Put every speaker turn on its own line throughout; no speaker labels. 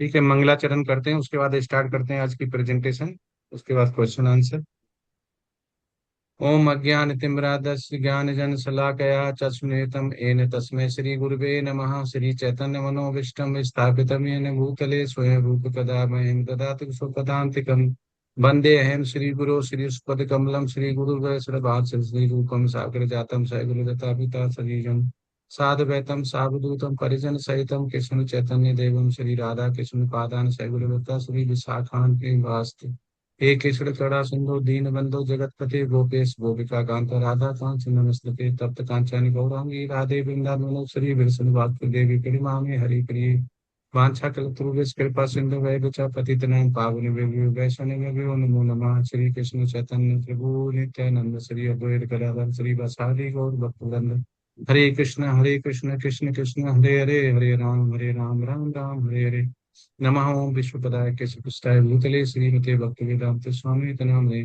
ठीक है, मंगलाचरण करते हैं, उसके बाद स्टार्ट करते हैं आज की प्रेजेंटेशन। उसके बाद क्वेश्चन आंसर। ओम अज्ञानतिमिरान्धस्य ज्ञानजनशलाकया चक्षुरुन्मीलितं येन तस्मै श्री गुरुवे नमः। श्री चैतन्य मनोभीष्टं स्थापितं येन भूतले स्वयं रूप कदा मह्यं ददाति स्वपदान्तिकम्। वन्देऽहं श्रीगुरो श्रीयुष्मत्कमलं श्रीगुरुवरश्रभास्य श्रीरूपं साग्रजातं सद्गुरुदत्ता पिता सजीवम् साधुवैतं सावधूतं परिजनसहितं कृष्ण चैतन्य देवं श्री राधा कृष्ण पादान् सद्गुरुदत्ता श्री विशाखान्ते। हे कृष्ण करुणा सिंधु दीन बंधु जगतपति गोपेश गोपिका कांत राधा कांत नमस्ते तप्त कांचन गौरांगी राधे वृंदावन श्री विष्णुवाक्य देवी परिमामे हरि प्रिय वांछा कल्पतरुभ्यश्च कृपा सिंधु वैभव पतितनां पावनेभ्यो वैष्णवेभ्यो नमो नमः। श्री कृष्ण चैतन्य प्रभु नित्यानंद श्री अद्वैत गदाधर श्री वासादि गौर भक्तवृंद। हरे कृष्ण कृष्ण कृष्ण हरे हरे, हरे राम राम राम हरे हरे। नमः ओम विश्वपदाय केशवपुष्टाय भूतले श्रीमते भक्तिवेदांत स्वामी नामने।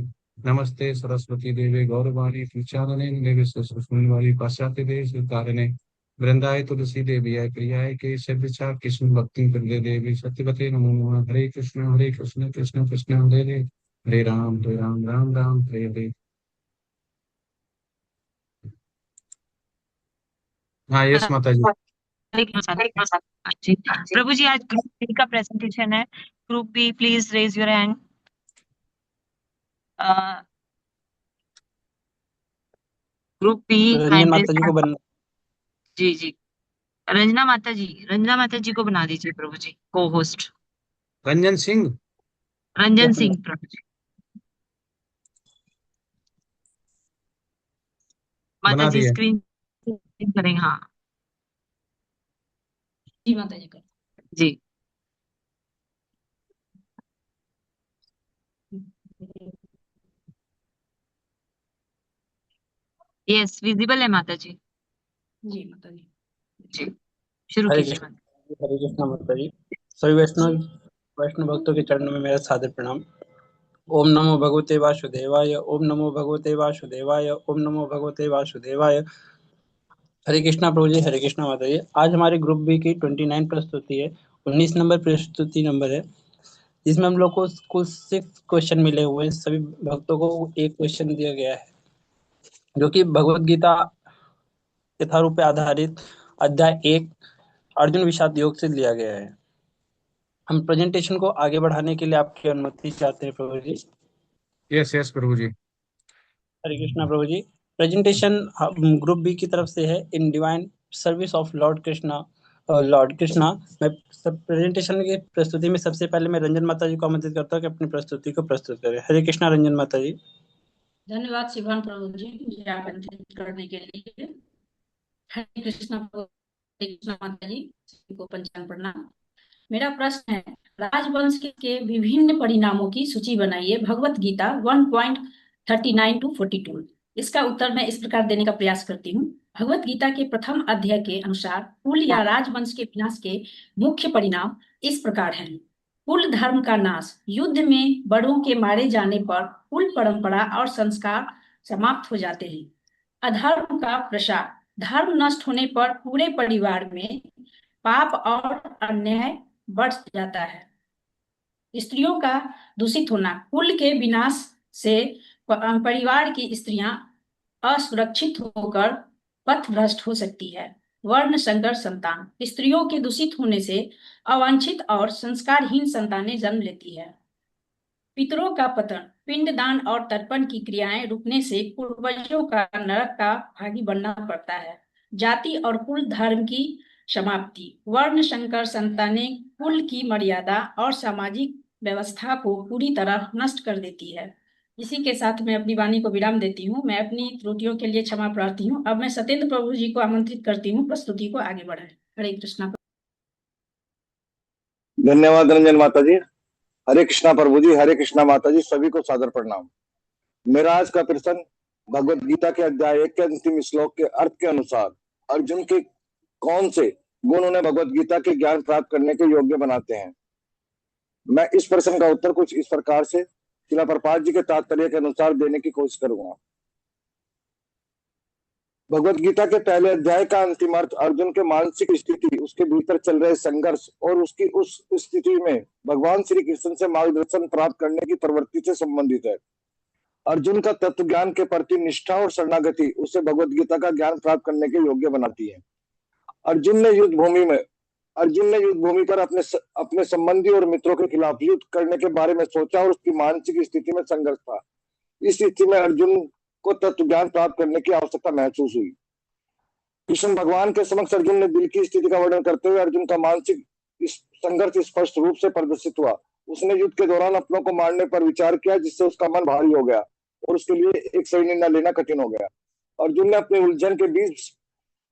नमस्ते सरस्वती देवे गौरवाणी प्रचारणे देवी सुस्मिवाली पाश्चात्य देश कारणे। वृंदाय तुलसी देवी प्रियाय के सभ्यचा कृष्ण भक्ति प्रदे देवी सत्यवते नमो नमः। हरे कृष्ण कृष्ण कृष्ण हरे हरे, हरे राम राम राम हरे हरे। हाँ, यस माता जी।
वालेकुम सलाम जी। प्रभु जी, आज ग्रुप बी का प्रेजेंटेशन है। Group B, please raise your hand. Group B,
Ranjan
hand raise.
माता जी को बन
जी जी, रंजना माता जी को बना दीजिए प्रभु जी को होस्ट।
रंजन सिंह।
रंजन सिंह प्रभु जी। माता
बना
जी
दिए।
स्क्रीन करेंगे। हाँ
जी माता जी कर।
जी, यस विजिबल है माता जी।
जी माता जी।
जी, शुरू
हरे
कीजिए
कृष्ण।
माता।
हरे कृष्ण माता जी। सभी वैष्णव वैष्णव भक्तों के चरणों में मेरा सादर प्रणाम। ओम नमो भगवते वासुदेवाय, ओम नमो भगवते वासुदेवाय, ओम नमो भगवते वासुदेवाय। हरे कृष्णा प्रभु जी, हरे कृष्णा माता जी। आज हमारे ग्रुप बी की 29 प्रस्तुति है। 19 नंबर प्रस्तुति नंबर है, जिसमें हम लोग को कुल 6 क्वेश्चन मिले हुए हैं। सभी भक्तों को एक क्वेश्चन दिया गया है, जो कि भगवत गीता यथारूप पे आधारित अध्याय 1 अर्जुन विषाद योग से लिया गया है। हम प्रेजेंटेशन को आगे बढ़ाने के लिए आपकी अनुमति चाहते हैं प्रभु जी।
यस यस प्रभु जी।
हरे कृष्णा प्रभु जी। प्रेजेंटेशन ग्रुप बी की तरफ से है, in divine service of Lord Krishna. Lord Krishna. मैं सब प्रेजेंटेशन की प्रस्तुति में सबसे पहले मैं रंजन माता जी को आमंत्रित करता हूँ कि अपनी प्रस्तुति को प्रस्तुत करें। हरे कृष्णा रंजन माता जी।
धन्यवाद शिवान प्रभु जी, मुझे आमंत्रित करने के लिए। हरे कृष्णा प्रभु, हरे कृष्णा माता जी, सभी को पंचांग प्रणाम। मेरा प्रश्न है, राजवंश के विभिन्न परिणामों की सूची बनाइए। भगवत गीता 1.39 टू 42। इसका उत्तर मैं इस प्रकार देने का प्रयास करती हूँ। भगवत गीता के प्रथम अध्याय के अनुसार कुल या राजवंश के विनाश के मुख्य परिणाम इस प्रकार हैं। कुल धर्म का नाश, युद्ध में बड़ों के मारे जाने पर कुल परंपरा और संस्कार समाप्त हो जाते हैं। अधर्म का प्रसार, धर्म नष्ट होने पर पूरे परिवार में पाप और अन्याय बढ़ जाता है। स्त्रियों का दूषित होना, कुल के विनाश से परिवार की स्त्रियां असुरक्षित होकर पथभ्रष्ट हो सकती है। वर्ण संकर संतान, स्त्रियों के दूषित होने से अवांछित और संस्कारहीन संतानें जन्म लेती है। पितरों का पतन, पिंडदान और तर्पण की क्रियाएं रुकने से पूर्वजों का नरक का भागी बनना पड़ता है। जाति और कुल धर्म की समाप्ति, वर्ण संकर संतानें कुल की मर्यादा और सामाजिक व्यवस्था को पूरी तरह नष्ट कर देती है। इसी के साथ मैं अपनी वाणी को विराम देती हूँ। मैं अपनी त्रुटियों के लिए क्षमा प्रार्थी हूँ। अब मैं सत्येंद्र प्रभु जी को आमंत्रित करती हूँ, प्रस्तुति को आगे बढ़ाएं। हरे कृष्णा।
धन्यवाद रंजन माता जी। हरे कृष्णा प्रभु जी, हरे कृष्णा माता जी, सभी को सादर प्रणाम। मेरा आज का प्रश्न भगवत गीता के अध्याय 1 के अंतिम श्लोक के अर्थ के अनुसार अर्जुन के कौन से गुण उन्हें भगवत गीता के ज्ञान प्राप्त करने के योग्य बनाते हैं। मैं इस प्रश्न का उत्तर कुछ इस प्रकार से श्रील प्रभुपाद जी के तात्पर्य के अनुसार देने की कोशिश करूंगा। भगवत गीता के पहले अध्याय का अंतिमार्थ अर्जुन के मानसिक स्थिति, उसके भीतर चल रहे संघर्ष और उसकी उस स्थिति में भगवान श्री कृष्ण से मार्गदर्शन प्राप्त करने की प्रवृत्ति से संबंधित है। अर्जुन का तत्व ज्ञान के प्रति निष्ठा और शरणागति उसे भगवत गीता का ज्ञान प्राप्त करने के योग्य बनाती है। अर्जुन ने युद्ध भूमि पर अपने संबंधी और मित्रों के खिलाफ युद्ध करने के बारे में सोचा और उसकी मानसिक स्थिति में संघर्ष था। इस स्थिति में अर्जुन को तत्व ज्ञान प्राप्त करने की आवश्यकता महसूस हुई। कृष्ण भगवान के समक्ष अर्जुन ने दिल की स्थिति का वर्णन करते हुए अर्जुन का मानसिक संघर्ष स्पष्ट रूप से प्रदर्शित हुआ। उसने युद्ध के दौरान अपनों को मारने पर विचार किया, जिससे उसका मन भारी हो गया और उसके लिए एक सही निर्णय लेना कठिन हो गया। अर्जुन ने अपनी उलझन के बीच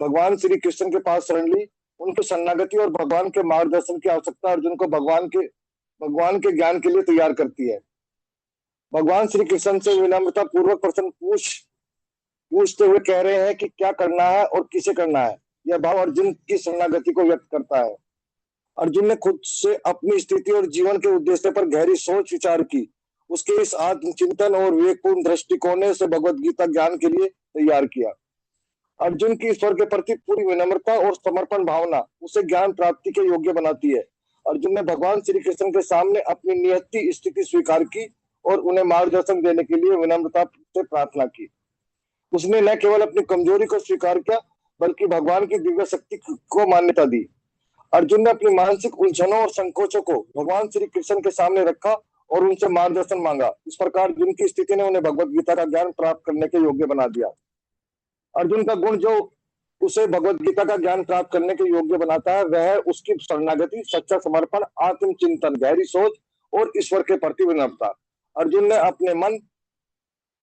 भगवान श्री कृष्ण के पास शरण ली। उनकी शरणागति और भगवान के मार्गदर्शन की आवश्यकता अर्जुन को भगवान के ज्ञान के लिए तैयार करती है। भगवान श्री कृष्ण से विनम्रता पूर्वक प्रश्न पूछते हुए कह रहे हैं कि क्या करना है और किसे करना है। यह भाव अर्जुन की शरणागति को व्यक्त करता है। अर्जुन ने खुद से अपनी स्थिति और जीवन के उद्देश्य पर गहरी सोच विचार की। उसके इस आत्मचिंतन और विवेकपूर्ण दृष्टिकोण ने उसे भगवत गीता ज्ञान के लिए तैयार किया। अर्जुन की ईश्वर के प्रति पूरी विनम्रता और समर्पण भावना उसे ज्ञान प्राप्ति के योग्य बनाती है। अर्जुन ने भगवान श्री कृष्ण के सामने अपनी नियति स्थिति स्वीकार की और उन्हें मार्गदर्शन देने के लिए विनम्रता से प्रार्थना की। उसने न केवल अपनी कमजोरी को स्वीकार किया बल्कि भगवान की दिव्य शक्ति को मान्यता दी। अर्जुन ने अपनी मानसिक उलझनों और संकोचों को भगवान श्री कृष्ण के सामने रखा और उनसे मार्गदर्शन मांगा। इस प्रकार अर्जुन की स्थिति ने उन्हें भगवत गीता का ज्ञान प्राप्त करने के योग्य बना दिया। अर्जुन का गुण जो उसे भगवत गीता का ज्ञान प्राप्त करने के योग्य बनाता है वह है उसकी शरणागति, सच्चा समर्पण, आत्मचिंतन, गहरी सोच और ईश्वर के प्रति विनम्रता। अर्जुन ने अपने मन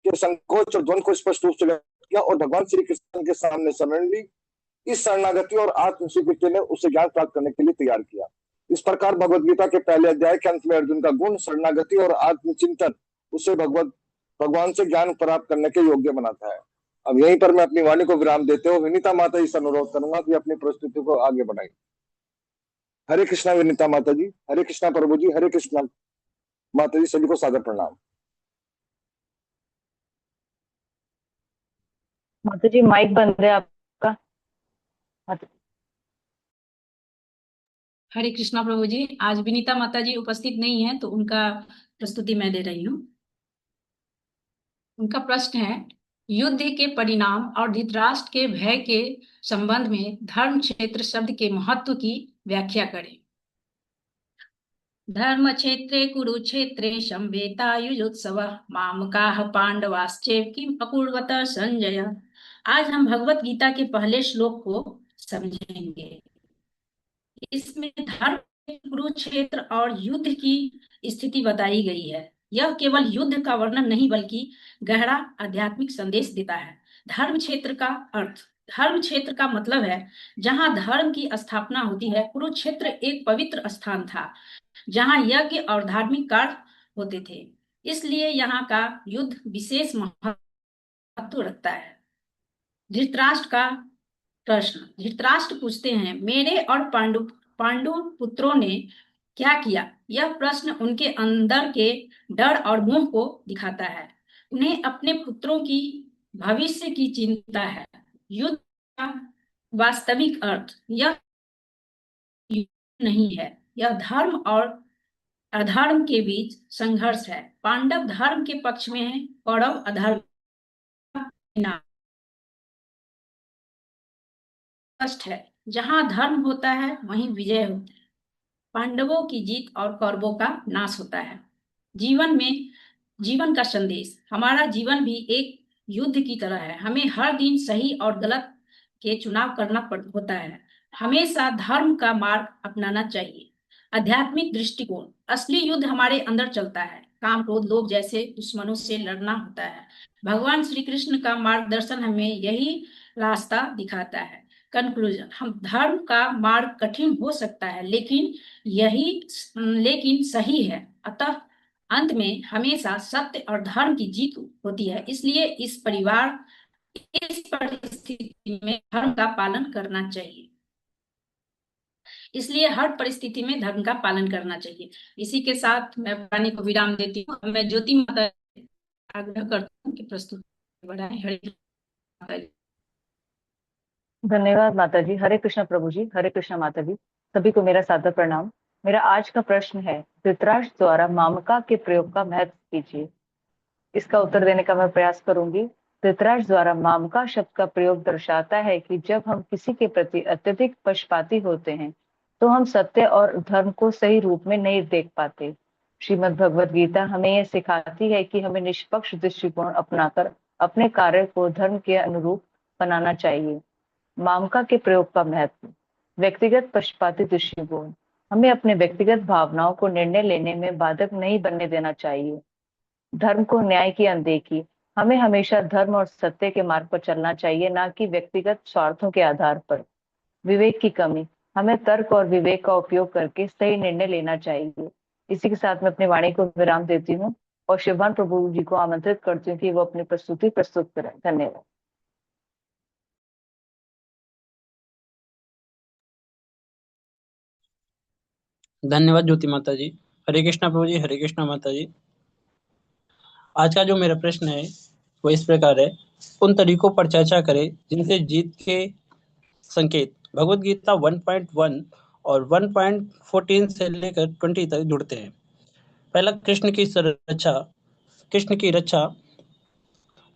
के संकोच और द्वंद को स्पष्ट रूप से व्यक्त किया और भगवान श्री कृष्ण के सामने शरण ली। इस शरणागति और आत्मस्वीकृति ने उसे ज्ञान प्राप्त करने के लिए तैयार किया। इस प्रकार भगवत गीता के पहले अध्याय के अंत में अर्जुन का गुण, शरणागति और आत्मचिंतन उसे भगवान से ज्ञान प्राप्त करने के योग्य बनाता है। अब यहीं पर मैं अपनी वाणी को विराम देते हुए विनीता माता जी से अनुरोध करूंगा कि अपनी प्रस्तुति को आगे बढ़ाएं। हरे कृष्णा विनीता माता जी, हरे कृष्णा प्रभु जी, हरे कृष्णा माता जी, सभी को सादर प्रणाम।
माता जी माइक बंद है आपका।
हरे कृष्णा प्रभु जी, आज विनीता माता जी उपस्थित नहीं है तो उनका प्रस्तुति मैं दे रही हूँ। उनका प्रश्न है, युद्ध के परिणाम और धृतराष्ट्र के भय के संबंध में धर्म क्षेत्र शब्द के महत्व की व्याख्या करें। धर्म क्षेत्रे कुरुक्षेत्रे संवेतायुजुत्सव मामकाः पांडवाश्चैव किम अकुर्वत संजय। आज हम भगवत गीता के पहले श्लोक को समझेंगे। इसमें धर्म, कुरुक्षेत्र और युद्ध की स्थिति बताई गई है। यह केवल युद्ध का वर्णन नहीं बल्कि गहरा आध्यात्मिक संदेश देता है। धर्म क्षेत्र का अर्थ, धर्म क्षेत्र का मतलब है जहां धर्म की स्थापना होती है। कुरुक्षेत्र एक पवित्र स्थान था जहां यज्ञ और धार्मिक कार्य होते थे, इसलिए यहाँ का युद्ध विशेष महत्व रखता है। धृतराष्ट्र का प्रश्न, धृतराष्ट्र पूछते हैं, मेरे और पांडु पुत्रों ने क्या किया? यह प्रश्न उनके अंदर के डर और मोह को दिखाता है। उन्हें अपने पुत्रों की भविष्य की चिंता है। युद्ध का वास्तविक अर्थ यह नहीं है, यह धर्म और अधर्म के बीच संघर्ष है। पांडव धर्म के पक्ष में है, कौरव अधर्म है। जहां धर्म होता है वहीं विजय होता है। पांडवों की जीत और कौरवों का नाश होता है। जीवन का संदेश, हमारा जीवन भी एक युद्ध की तरह है। हमें हर दिन सही और गलत के चुनाव करना होता है। हमेशा धर्म का मार्ग अपनाना चाहिए। आध्यात्मिक दृष्टिकोण, असली युद्ध हमारे अंदर चलता है। काम, क्रोध, लोभ जैसे दुश्मनों से लड़ना होता है। भगवान श्री कृष्ण का मार्गदर्शन हमें यही रास्ता दिखाता है। कंक्लूजन, हम धर्म का मार्ग कठिन हो सकता है लेकिन सही है। अतः अंत में हमेशा सत्य और धर्म की जीत होती है। इसलिए इस परिस्थिति में धर्म का पालन करना चाहिए। इसलिए हर परिस्थिति में धर्म का पालन करना चाहिए। इसी के साथ मैं वाणी को विराम देती हूँ। मैं ज्योति माता आग्रह करती हूँ कि प्रस्तुत बढ़ाएं। हरे
धन्यवाद माता जी। हरे कृष्ण प्रभु जी, हरे कृष्ण माता जी, सभी को मेरा सादर प्रणाम। मेरा आज का प्रश्न है, धृतराष्ट्र द्वारा मामका के प्रयोग का महत्व कीजिए। इसका उत्तर देने का मैं प्रयास करूंगी। धृतराष्ट्र द्वारा मामका शब्द का प्रयोग दर्शाता है कि जब हम किसी के प्रति अत्यधिक पक्षपाती होते हैं तो हम सत्य और धर्म को सही रूप में नहीं देख पाते। श्रीमद् भगवद गीता हमें यह सिखाती है कि हमें निष्पक्ष दृष्टिकोण अपनाकर अपने कार्य को धर्म के अनुरूप बनाना चाहिए। मामका के प्रयोग का महत्व। व्यक्तिगत पक्षपाती दृष्टिकोण हमें अपने व्यक्तिगत भावनाओं को निर्णय लेने में बाधक नहीं बनने देना चाहिए। धर्म को न्याय की अनदेखी हमें हमेशा धर्म और सत्य के मार्ग पर चलना चाहिए, ना कि व्यक्तिगत स्वार्थों के आधार पर। विवेक की कमी हमें तर्क और विवेक का उपयोग करके सही निर्णय लेना चाहिए। इसी के साथ मैं अपनी वाणी को विराम देती हूँ और शिवभान प्रभु जी को आमंत्रित करती हूँ कि वो अपनी प्रस्तुति प्रस्तुत करें। धन्यवाद।
धन्यवाद ज्योति माता जी। हरे कृष्णा प्रभु जी, हरे कृष्णा माता जी। आज का जो मेरा प्रश्न है वो इस प्रकार है, उन तरीकों पर चर्चा करें जिनसे जीत के संकेत भगवत गीता 1.1 और 1.14 से लेकर 20 तक जुड़ते हैं। पहला कृष्ण की रक्षा।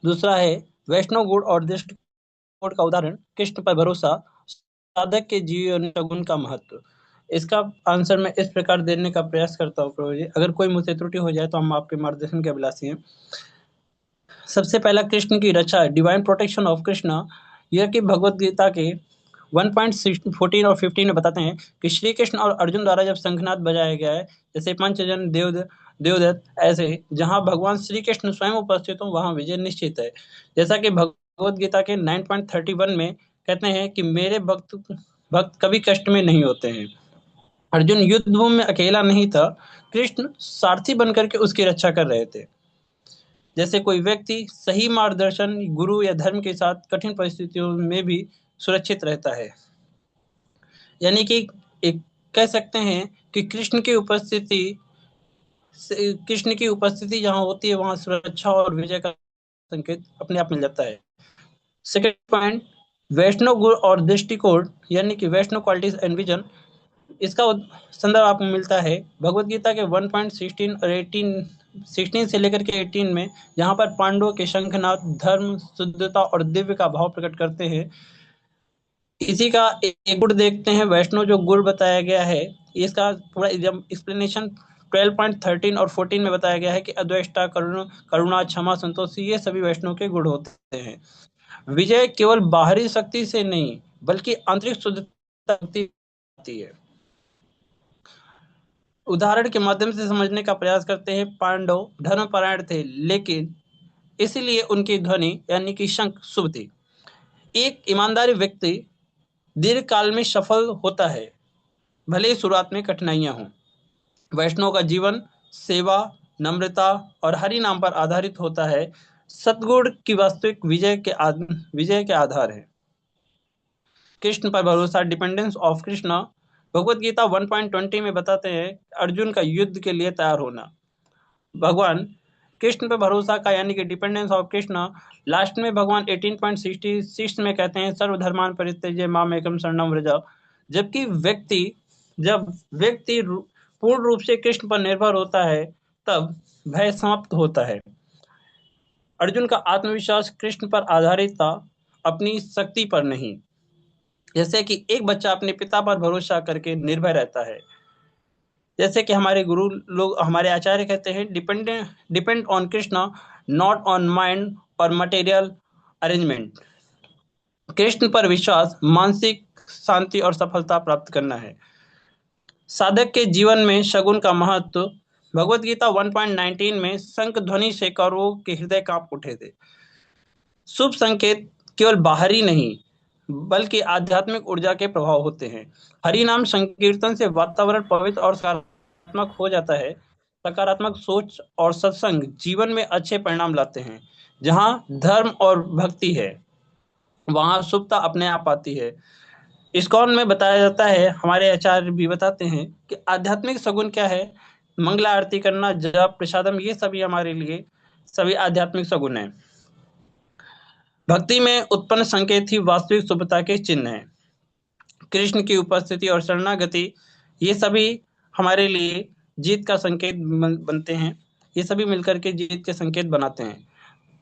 दूसरा है वैष्णव गुण और दृष्टिकोण का उदाहरण, कृष्ण पर भरोसा, साधक के जीवन गुण का महत्व। इसका आंसर मैं इस प्रकार देने का प्रयास करता हूँ प्रभु जी, अगर कोई मुझसे त्रुटि हो जाए तो हम आपके मार्गदर्शन के अभिलाषी हैं। सबसे पहला कृष्ण की रक्षा, डिवाइन प्रोटेक्शन ऑफ कृष्णा, यह कि भगवत गीता के 1.14 और 15 में बताते हैं कि श्री कृष्ण और अर्जुन द्वारा जब शंखनाद बजाया गया है, जैसे पंचजन देवदत्त, ऐसे जहां भगवान श्री कृष्ण स्वयं उपस्थित हो वहां विजय निश्चित है। जैसा कि भगवत गीता के 9.31 में कहते हैं कि मेरे भक्त कभी कष्ट में नहीं होते हैं। अर्जुन युद्ध भूमि में अकेला नहीं था, कृष्ण सारथी बनकर के उसकी रक्षा कर रहे थे। जैसे कोई व्यक्ति सही मार्गदर्शन, गुरु या धर्म के साथ कठिन परिस्थितियों में भी सुरक्षित रहता है। यानी कि एक कह सकते हैं कि कृष्ण की उपस्थिति जहां होती है वहां सुरक्षा और विजय का संकेत अपने आप मिल जाता है। सेकेंड पॉइंट, वैष्णव गुण और दृष्टिकोण, यानी कि वैष्णव क्वालिटीज एंड विजन। इसका संदर्भ आपको मिलता है भगवत गीता के 1.16 और 16 से लेकर के 18 में, जहां पर पांडवों के शंखनाद धर्म, शुद्धता और दिव्य का भाव प्रकट करते हैं। इसी का एक गुण देखते हैं, वैष्णव जो गुण बताया गया है, इसका पूरा एक्सप्लेनेशन 12.13 और 14 में बताया गया है कि अद्वेष्टा, करुणा, क्षमा, संतोष, ये सभी वैष्णव के गुण होते हैं। विजय केवल बाहरी शक्ति से नहीं बल्कि आंतरिक शुद्धता होती है। उदाहरण के माध्यम से समझने का प्रयास करते हैं। पांडव धर्मपरायण थे, लेकिन इसीलिए उनकी ध्वनि यानी कि शंख शुभ थी। एक ईमानदारी व्यक्ति दीर्घ काल में सफल होता है, भले ही शुरुआत में कठिनाइयां हों। वैष्णव का जीवन सेवा, नम्रता और हरि नाम पर आधारित होता है। सद्गुण की वास्तविक विजय के आधार है। कृष्ण पर भरोसा, डिपेंडेंस ऑफ कृष्णा। भगवत गीता 1.20 में बताते हैं अर्जुन का युद्ध के लिए तैयार होना। भगवान कृष्ण पर भरोसा का यानी कि डिपेंडेंस ऑफ कृष्णा। लास्ट में भगवान 18.66 में कहते हैं सर्वधर्मान परित्यज्य माम एकम शरणम व्रज। जब व्यक्ति पूर्ण रूप से कृष्ण पर निर्भर होता है तब भय समाप्त होता है। अर्जुन का आत्मविश्वास कृष्ण पर आधारित था, अपनी शक्ति पर नहीं। जैसे कि एक बच्चा अपने पिता पर भरोसा करके निर्भय रहता है। जैसे कि हमारे गुरु लोग, हमारे आचार्य कहते हैं depend on Krishna, not on mind और मटेरियल अरेंजमेंट। कृष्ण पर विश्वास मानसिक शांति और सफलता प्राप्त करना है। साधक के जीवन में शगुन का महत्व। भगवत गीता 1.19 में शंख ध्वनि से कौरवों के हृदय कांप उठे थे। शुभ संकेत केवल बाहरी नहीं बल्कि आध्यात्मिक ऊर्जा के प्रभाव होते हैं। हरि नाम संकीर्तन से वातावरण पवित्र और सकारात्मक हो जाता है। सकारात्मक सोच और सत्संग जीवन में अच्छे परिणाम लाते हैं। जहां धर्म और भक्ति है वहां शुभता अपने आप आती है। इस्कॉन में बताया जाता है, हमारे आचार्य भी बताते हैं कि आध्यात्मिक सगुन क्या है। मंगला आरती करना, जप, प्रसादम, ये सभी हमारे लिए सभी आध्यात्मिक सगुन है। भक्ति में उत्पन्न संकेत ही वास्तविक शुभता के चिन्ह हैं। कृष्ण की उपस्थिति और शरणागति ये सभी हमारे लिए जीत का संकेत बनते हैं। ये सभी मिलकर के जीत के संकेत बनाते हैं।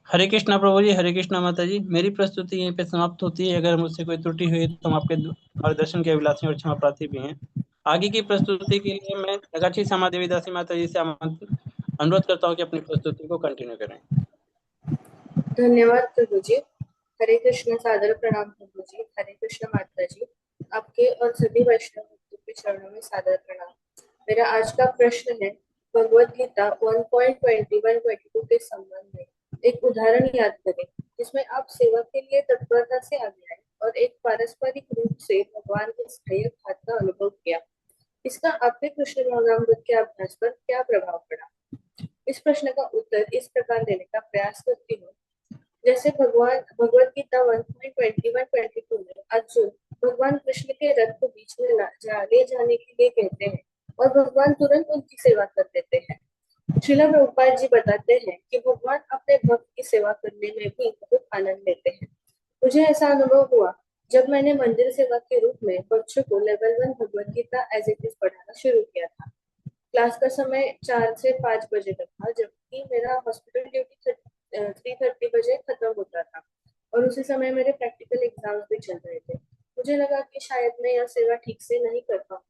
हरे कृष्णा प्रभु जी, हरे कृष्णा माता जी। मेरी प्रस्तुति यहीं पे समाप्त होती है। अगर मुझसे कोई त्रुटि हुई तो हम आपके मार्गदर्शन के अभिलाषी और क्षमा प्रार्थी भी हैं। आगे की प्रस्तुति के लिए मैं नगाची श्यामा देवी दासी माता जी से अनुरोध करता हूँ कि अपनी प्रस्तुति को कंटिन्यू करें।
धन्यवाद प्रभु जी। हरे कृष्ण, सादर प्रणाम प्रभु जी। हरे कृष्ण माता जी, आपके और सभी वैष्णव भक्तों के चरणों में सादर प्रणाम। मेरा आज का प्रश्न है, भगवत गीता 1.21-22 के संबंध में एक उदाहरण याद करें जिसमें आप सेवा के लिए तत्परता से आगे आए और एक पारस्परिक रूप से भगवान के सहायक हाथ का अनुभव किया। इसका आपके कृष्ण भावनामृत के अभ्यास पर क्या प्रभाव पड़ा? इस प्रश्न का उत्तर इस प्रकार देने का प्रयास करती हूँ। जैसे भगवत गीता 1.21-22 में अर्जुन भगवान कृष्ण के रथ को बीच में ले जाने के लिए कहते हैं और भगवान तुरंत उनकी सेवा कर देते हैं। श्रील प्रभुपाद जी बताते हैं कि भगवान अपने भक्त की सेवा करने में भी बहुत आनंद लेते हैं। मुझे ऐसा अनुभव हुआ जब मैंने मंदिर सेवा के रूप में बच्चों को level 1 Bhagavad Gita as it is पढ़ाना शुरू किया था। क्लास का समय 4 से 5 बजे तक था, जबकि मेरा हॉस्पिटल ड्यूटी 3:30 बजे खत्म होता था और उसी समय मेरे प्रैक्टिकल एग्जाम्स भी चल रहे थे। मुझे लगा कि शायद मैं यह सेवा ठीक से नहीं कर पाऊंगी,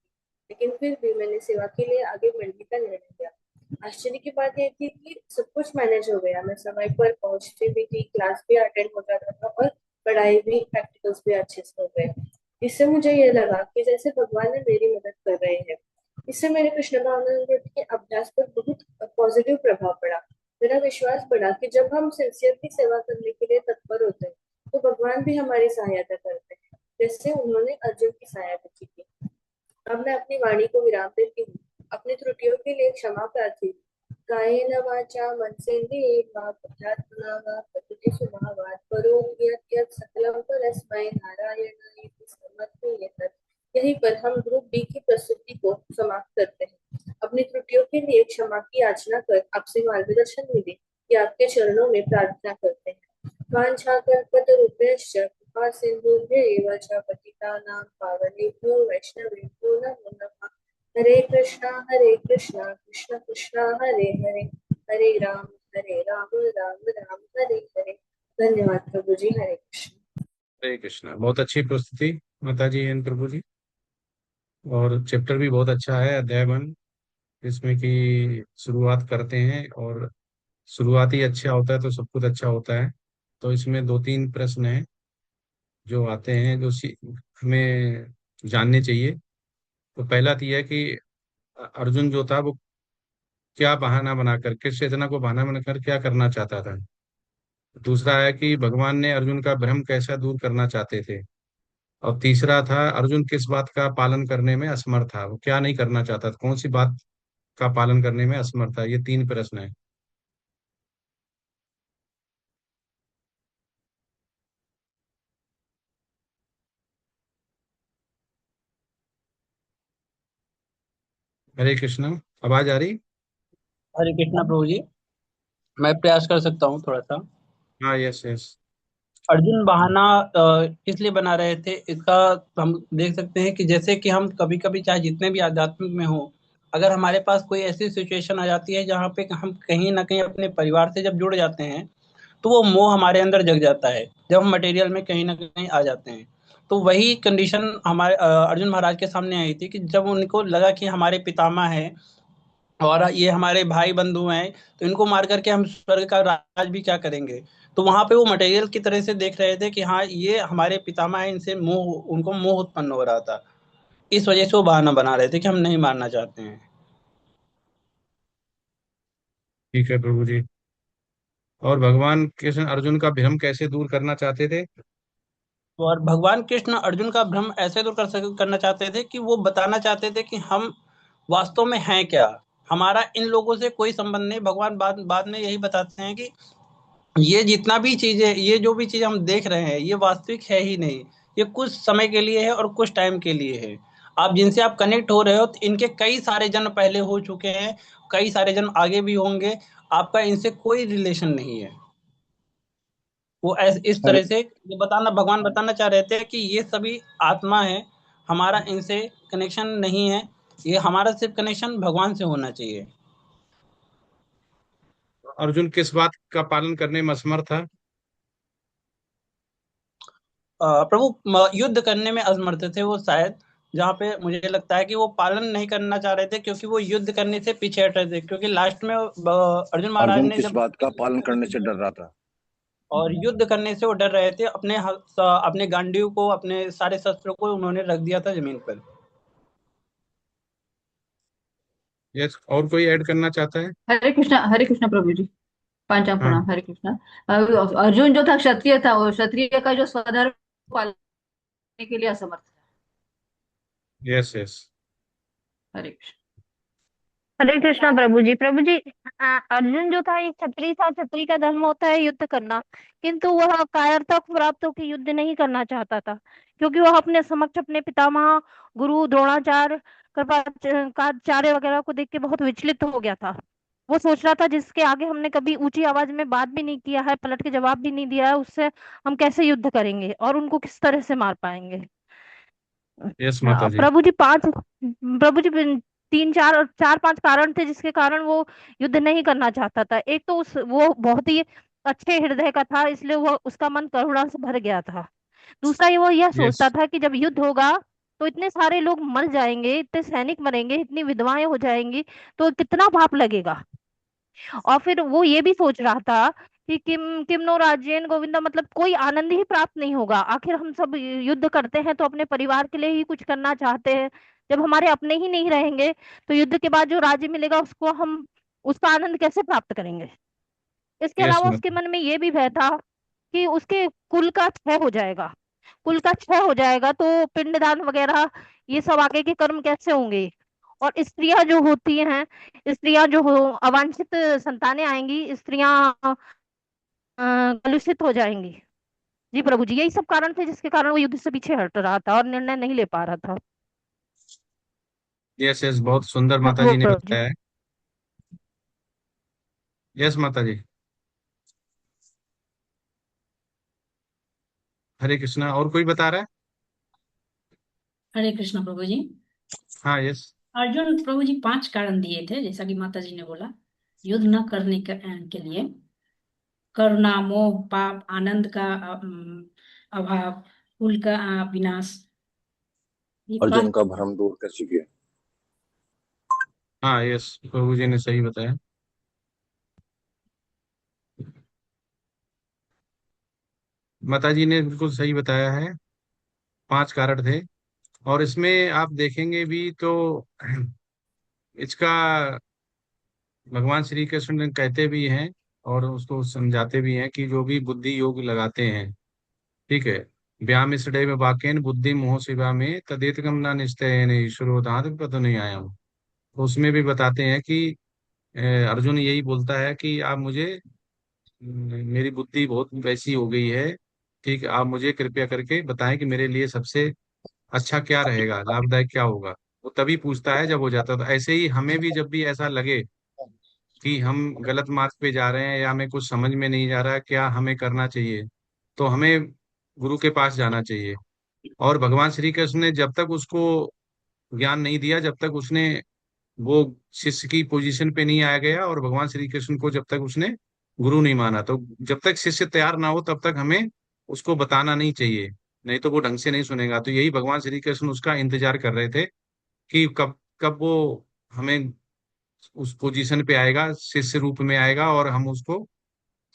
लेकिन फिर भी मैंने सेवा के लिए आगे बढ़ने का निर्णय लिया। आश्चर्य की बात यह थी कि सब कुछ मैनेज हो गया। मैं समय पर पहुंचती भी थी, क्लास भी अटेंड हो जाता था और पढ़ाई भी, प्रैक्टिकल्स भी अच्छे से हो गए। इससे मुझे ये लगा कि जैसे भगवान ने मेरी मदद कर रहे हैं। इससे मेरे कृष्ण भावनामृत के अभ्यास पर बहुत पॉजिटिव प्रभाव पड़ा। मेरा विश्वास बढ़ा कि जब हम सिंसियरली सेवा करने के लिए तत्पर होते हैं तो भगवान भी हमारी सहायता करते हैं, जैसे उन्होंने अर्जुन की सहायता की थी। अब मैं अपनी वाणी को विराम देती हूँ। अपनी त्रुटियों के लिए क्षमा प्रार्थी। कायेन वाचा मनसेन्द्रियैर्वा बुद्ध्यात्मना वा प्रकृति स्वभावात् करोमि यत् सकलं परस्मै नारायणायेति समर्पयेत्। यहीं पर हम ग्रुप बी की प्रस्तुति को समाप्त करते हैं। अपनी त्रुटियों के लिए क्षमा की याचना कर आपसे मार्गदर्शन मिले कि आपके चरणों में प्रार्थना करते हैं। वाञ्छाकल्पतरुभ्यश्च कृपा सिन्धुभ्यैव च पतितानां पावनेभ्यो वैष्णवेभ्यो नमो नमः। हरे कृष्णा कृष्ण कृष्णा हरे हरे, हरे राम राम राम हरे हरे। धन्यवाद प्रभु जी। हरे कृष्ण।
हरे कृष्णा। बहुत अच्छी प्रस्तुति माता जी एन प्रभु जी, और चैप्टर भी बहुत अच्छा है, अध्याय 1, जिसमें कि शुरुआत करते हैं और शुरुआत ही अच्छा होता है तो सब कुछ अच्छा होता है। तो इसमें 2-3 प्रश्न हैं जो आते हैं जो हमें जानने चाहिए। तो पहला तो यह है कि अर्जुन जो था वो क्या बहाना बनाकर, किस चेतना को बहाना बनाकर क्या करना चाहता था। दूसरा है कि भगवान ने अर्जुन का भ्रम कैसा दूर करना चाहते थे। और तीसरा था अर्जुन किस बात का पालन करने में असमर्थ था, वो क्या नहीं करना चाहता था, कौन सी बात का पालन करने में असमर्थ था। ये 3 प्रश्न है। हरे कृष्णा। आवाज आ रही?
हरे कृष्णा प्रभु जी, मैं प्रयास कर सकता हूँ थोड़ा सा।
हाँ, यस यस।
अर्जुन बहाना किस लिए बना रहे थे, इसका हम देख सकते हैं कि जैसे कि हम कभी कभी चाहे जितने भी आध्यात्मिक में हो, अगर हमारे पास कोई ऐसी सिचुएशन आ जाती है जहाँ पे हम कहीं ना कहीं अपने परिवार से जब जुड़ जाते हैं तो वो मोह हमारे अंदर जग जाता है, जब हम मटेरियल में कहीं ना कहीं आ जाते हैं। तो वही कंडीशन हमारे अर्जुन महाराज के सामने आई थी कि जब उनको लगा कि हमारे पितामह है और ये हमारे भाई बंधु हैं, तो इनको मार करके हम स्वर्ग का राज भी क्या करेंगे। तो वहां पे वो मटेरियल की तरह से देख रहे थे कि हाँ ये हमारे पितामह है, इनसे मोह, उनको मोह उत्पन्न हो रहा था। इस वजह से वो बहाना बना रहे थे कि हम नहीं मारना चाहते हैं।
ठीक है प्रभु जी। और भगवान कृष्ण अर्जुन का भ्रम कैसे दूर करना चाहते थे?
और भगवान कृष्ण अर्जुन का भ्रम ऐसे दूर करना चाहते थे कि वो बताना चाहते थे कि हम वास्तव में हैं क्या, हमारा इन लोगों से कोई संबंध नहीं। भगवान बाद बाद में यही बताते हैं कि ये जितना भी चीजें, ये जो भी चीज हम देख रहे हैं, ये वास्तविक है ही नहीं। ये कुछ समय के लिए है और कुछ टाइम के लिए है। आप जिनसे आप कनेक्ट हो रहे हो तो इनके कई सारे जन्म पहले हो चुके हैं, कई सारे जन्म आगे भी होंगे। आपका इनसे कोई रिलेशन नहीं है। वो इस
हरे
तरह से ये बताना भगवान बताना चाह रहे थे कि ये सभी आत्मा है, हमारा इनसे कनेक्शन नहीं है, ये हमारा सिर्फ कनेक्शन भगवान से होना चाहिए।
अर्जुन किस बात का पालन करने में असमर्थ था?
प्रभु युद्ध करने में असमर्थ थे वो शायद, जहाँ पे मुझे लगता है कि वो पालन नहीं करना चाह रहे थे, क्योंकि वो युद्ध करने से पीछे हट रहे थे, क्योंकि लास्ट में अर्जुन महाराज
अर्जुन
ने
किस
जब
बात का पालन करने से डर रहा था?
और युद्ध करने से वो डर रहे थे, अपने गांडीव को, अपने सारे शस्त्रों को उन्होंने रख दिया था जमीन पर।
यस, और कोई ऐड करना चाहता है?
हरे कृष्णा प्रभु जी। पांचांग
हाँ।
प्रणाम। हरे कृष्णा। अर्जुन जो था क्षत्रिय था, वो क्षत्रिय का जो स्वधर्म पालन करने के लिए असमर्थ था।
Yes yes.
हरे कृष्ण।
हरे कृष्णा प्रभु जी। प्रभु जी, अर्जुन जो था एक क्षत्रिय था। क्षत्रिय का धर्म होता है युद्ध करना, किंतु वह कायरता को प्राप्त होकर युद्ध नहीं करना चाहता था, क्योंकि वह अपने समक्ष अपने पितामह गुरु द्रोणाचार्य कृपाचार्य वगैरह को देख के बहुत विचलित हो गया था। वो सोच रहा था जिसके आगे हमने कभी ऊंची आवाज में बात भी नहीं किया है, पलट के जवाब भी नहीं दिया है, उससे हम कैसे युद्ध करेंगे और उनको किस तरह से मार पाएंगे।
यस माता जी।
प्रभु जी तीन चार चार पांच कारण थे जिसके कारण वो युद्ध नहीं करना चाहता था। एक तो उस वो बहुत ही अच्छे हृदय का था, इसलिए वो उसका मन करुणा से भर गया था। दूसरा ये वो यह
यस
सोचता था कि जब युद्ध होगा तो इतने सारे लोग मर जाएंगे, इतने सैनिक मरेंगे, इतनी विधवाएं हो जाएंगी, तो कितना पाप लगेगा। और फिर वो ये भी सोच रहा था कि किम किम नो राज्येन गोविंदा, मतलब कोई आनंद ही प्राप्त नहीं होगा। आखिर हम सब युद्ध करते हैं तो अपने परिवार के लिए ही कुछ करना चाहते हैं। जब हमारे अपने ही नहीं रहेंगे तो युद्ध के बाद जो राज्य मिलेगा उसको हम उसका आनंद कैसे प्राप्त करेंगे। इसके
यस
अलावा उसके
माता।
मन में ये भी भय था कि उसके कुल का क्षय हो जाएगा। कुल का क्षय हो जाएगा तो पिंडदान वगैरह ये सब आगे के कर्म कैसे होंगे। और स्त्रियां जो होती हैं, स्त्रियां जो हो अवांछित संतानें आएंगी, स्त्रियां कलुषित हो जाएंगी। जी प्रभु जी, यही सब कारण थे जिसके कारण वो युद्ध से पीछे हट रहा था और निर्णय नहीं ले पा रहा था।
यस यस, बहुत सुंदर माता
वो
जी ने
प्रभु जी।
बताया है। यस माता जी। हरे कृष्णा, और कोई बता रहा है?
हरे कृष्ण प्रभु जी।
हाँ यस।
अर्जुन प्रभु जी 5 कारण दिए थे, जैसा कि माता जी ने बोला, युद्ध न करने के लिए। करुणा, मोह, पाप, आनंद का अभाव, कुल का विनाश, ये
अर्जुन
5।
का भ्रम दूर कर चुकी है।
हाँ यस, प्रभु जी ने सही बताया। माता जी ने बिल्कुल सही बताया है। 5 कारण थे। और इसमें आप देखेंगे भी तो इसका भगवान श्री कृष्ण ने कहते भी हैं और उसको समझाते भी हैं कि जो भी बुद्धि योग लगाते हैं, ठीक है, व्याम सदैव वाक्यन बुद्धि मोह शिवा में तदेतकम ना निश्चय ईश्वरो दात पद नहीं आया हूँ। तो उसमें भी बताते हैं कि अर्जुन यही बोलता है कि आप मुझे, मेरी बुद्धि बहुत वैसी हो गई है, ठीक है, आप मुझे कृपया करके बताएं कि मेरे लिए सबसे अच्छा क्या रहेगा, लाभदायक क्या होगा। वो तभी पूछता है जब हो जाता है। तो ऐसे ही हमें भी जब भी ऐसा लगे कि हम गलत मार्ग पे जा रहे हैं या हमें कुछ समझ में नहीं जा रहा है क्या हमें करना चाहिए, तो हमें गुरु के पास जाना चाहिए। और भगवान श्री कृष्ण ने जब तक उसको ज्ञान नहीं दिया, जब तक उसने वो शिष्य की पोजीशन पे नहीं आया गया और भगवान श्री कृष्ण को जब तक उसने गुरु नहीं माना, तो जब तक शिष्य तैयार ना हो तब तक हमें उसको बताना नहीं चाहिए, नहीं तो वो ढंग से नहीं सुनेगा। तो यही भगवान श्री कृष्ण उसका इंतजार कर रहे थे कि कब कब वो हमें उस पोजीशन पे आएगा, शिष्य रूप में आएगा और हम उसको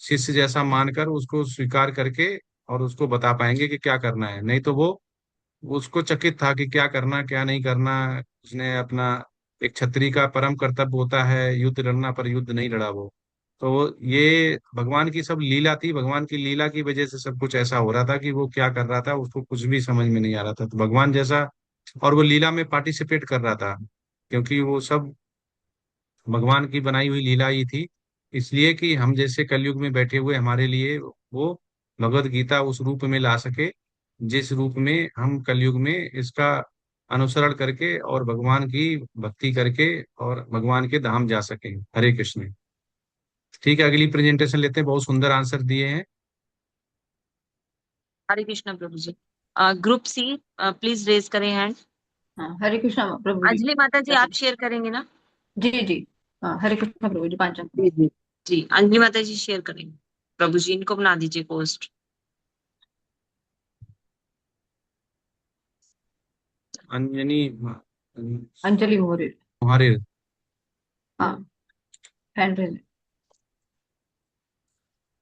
शिष्य जैसा मानकर उसको स्वीकार करके और उसको बता पाएंगे कि क्या करना है। नहीं तो वो उसको चकित था कि क्या करना क्या नहीं करना। उसने अपना, एक क्षत्रिय का परम कर्तव्य होता है युद्ध लड़ना, पर युद्ध नहीं लड़ा वो। तो ये भगवान की सब लीला थी, भगवान की लीला की वजह से सब कुछ ऐसा हो रहा था कि वो क्या कर रहा था उसको कुछ भी समझ में नहीं आ रहा था। तो भगवान जैसा, और वो लीला में पार्टिसिपेट कर रहा था क्योंकि वो सब भगवान की बनाई हुई लीला ही थी। इसलिए कि हम जैसे कलयुग में बैठे हुए हमारे लिए वो भगवत गीता उस रूप में ला सके जिस रूप में हम कलयुग में इसका अनुसरण करके और भगवान की भक्ति करके और भगवान के धाम जा सके। हरे कृष्ण। ठीक है, अगली प्रेजेंटेशन लेते हैं, बहुत सुंदर आंसर दिए हैं।
हरे कृष्णा प्रभु जी। ग्रुप सी प्लीज रेज करें हैंड।
हाँ, हरे कृष्णा प्रभु जी।
अंजलि माता जी आप शेयर करेंगे ना?
जी जी, हाँ, हरे कृष्णा प्रभु जी, पांचम।
जी जी जी, अंजलि माता जी शेयर करेंगे। प्रभु जी इनको बना दीजिए पोस्ट।
अंजनी
अंजलि मोरे।
तुम्हारे
हाँ, हैंड रेज।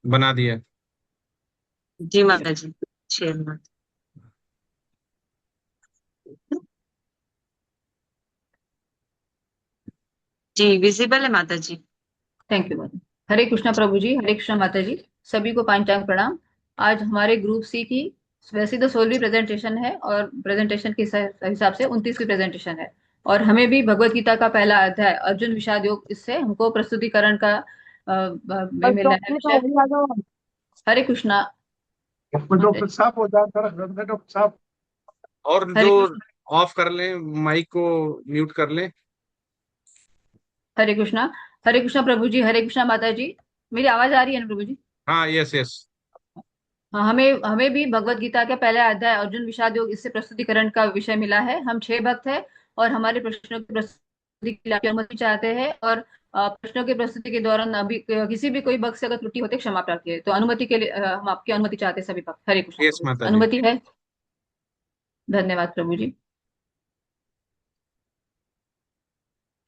बना दिया।
जी माता जी शेयर माता। जी विजिबल है माता जी।
Thank you madam. Hare Krishna प्रभु जी, हरे कृष्णा माता जी, सभी को पांचांग प्रणाम। आज हमारे ग्रुप सी की वैसे तो 16वीं प्रेजेंटेशन है और प्रेजेंटेशन के हिसाब से 29वीं प्रेजेंटेशन है, और हमें भी भगवत गीता का पहला अध्याय अर्जुन विषाद योग, इससे हमको प्रस्तुतिकरण का में मिला है विषय। हरे कृष्णा माता जी।
और
हरे
जो
कृष्णा।
ऑफ कर लें, माइक को म्यूट कर लें।
हरे कृष्णा। हरे कृष्णा प्रभु जी, हरे कृष्णा माता जी, मेरी आवाज आ रही है ना प्रभु जी?
हाँ, यस यस।
हाँ, हमें हमें भी भगवत गीता का पहला अध्याय अर्जुन विषाद योग, इससे प्रस्तुतिकरण का विषय मिला है। हम 6 भक्त हैं और हमारे प्रश्नों की प्रस्तुति के लिए आपकी अनुमति चाहते हैं, और प्रश्नों की प्रस्तुति के दौरान अभी किसी भी कोई भक्त से अगर त्रुटि होते क्षमा प्रार्थी है, तो अनुमति के लिए हम आपकी अनुमति चाहते हैं सभी भक्त। हरे कृष्ण
यस
प्रभु जी,
माता जी।
अनुमति है? धन्यवाद प्रभु जी।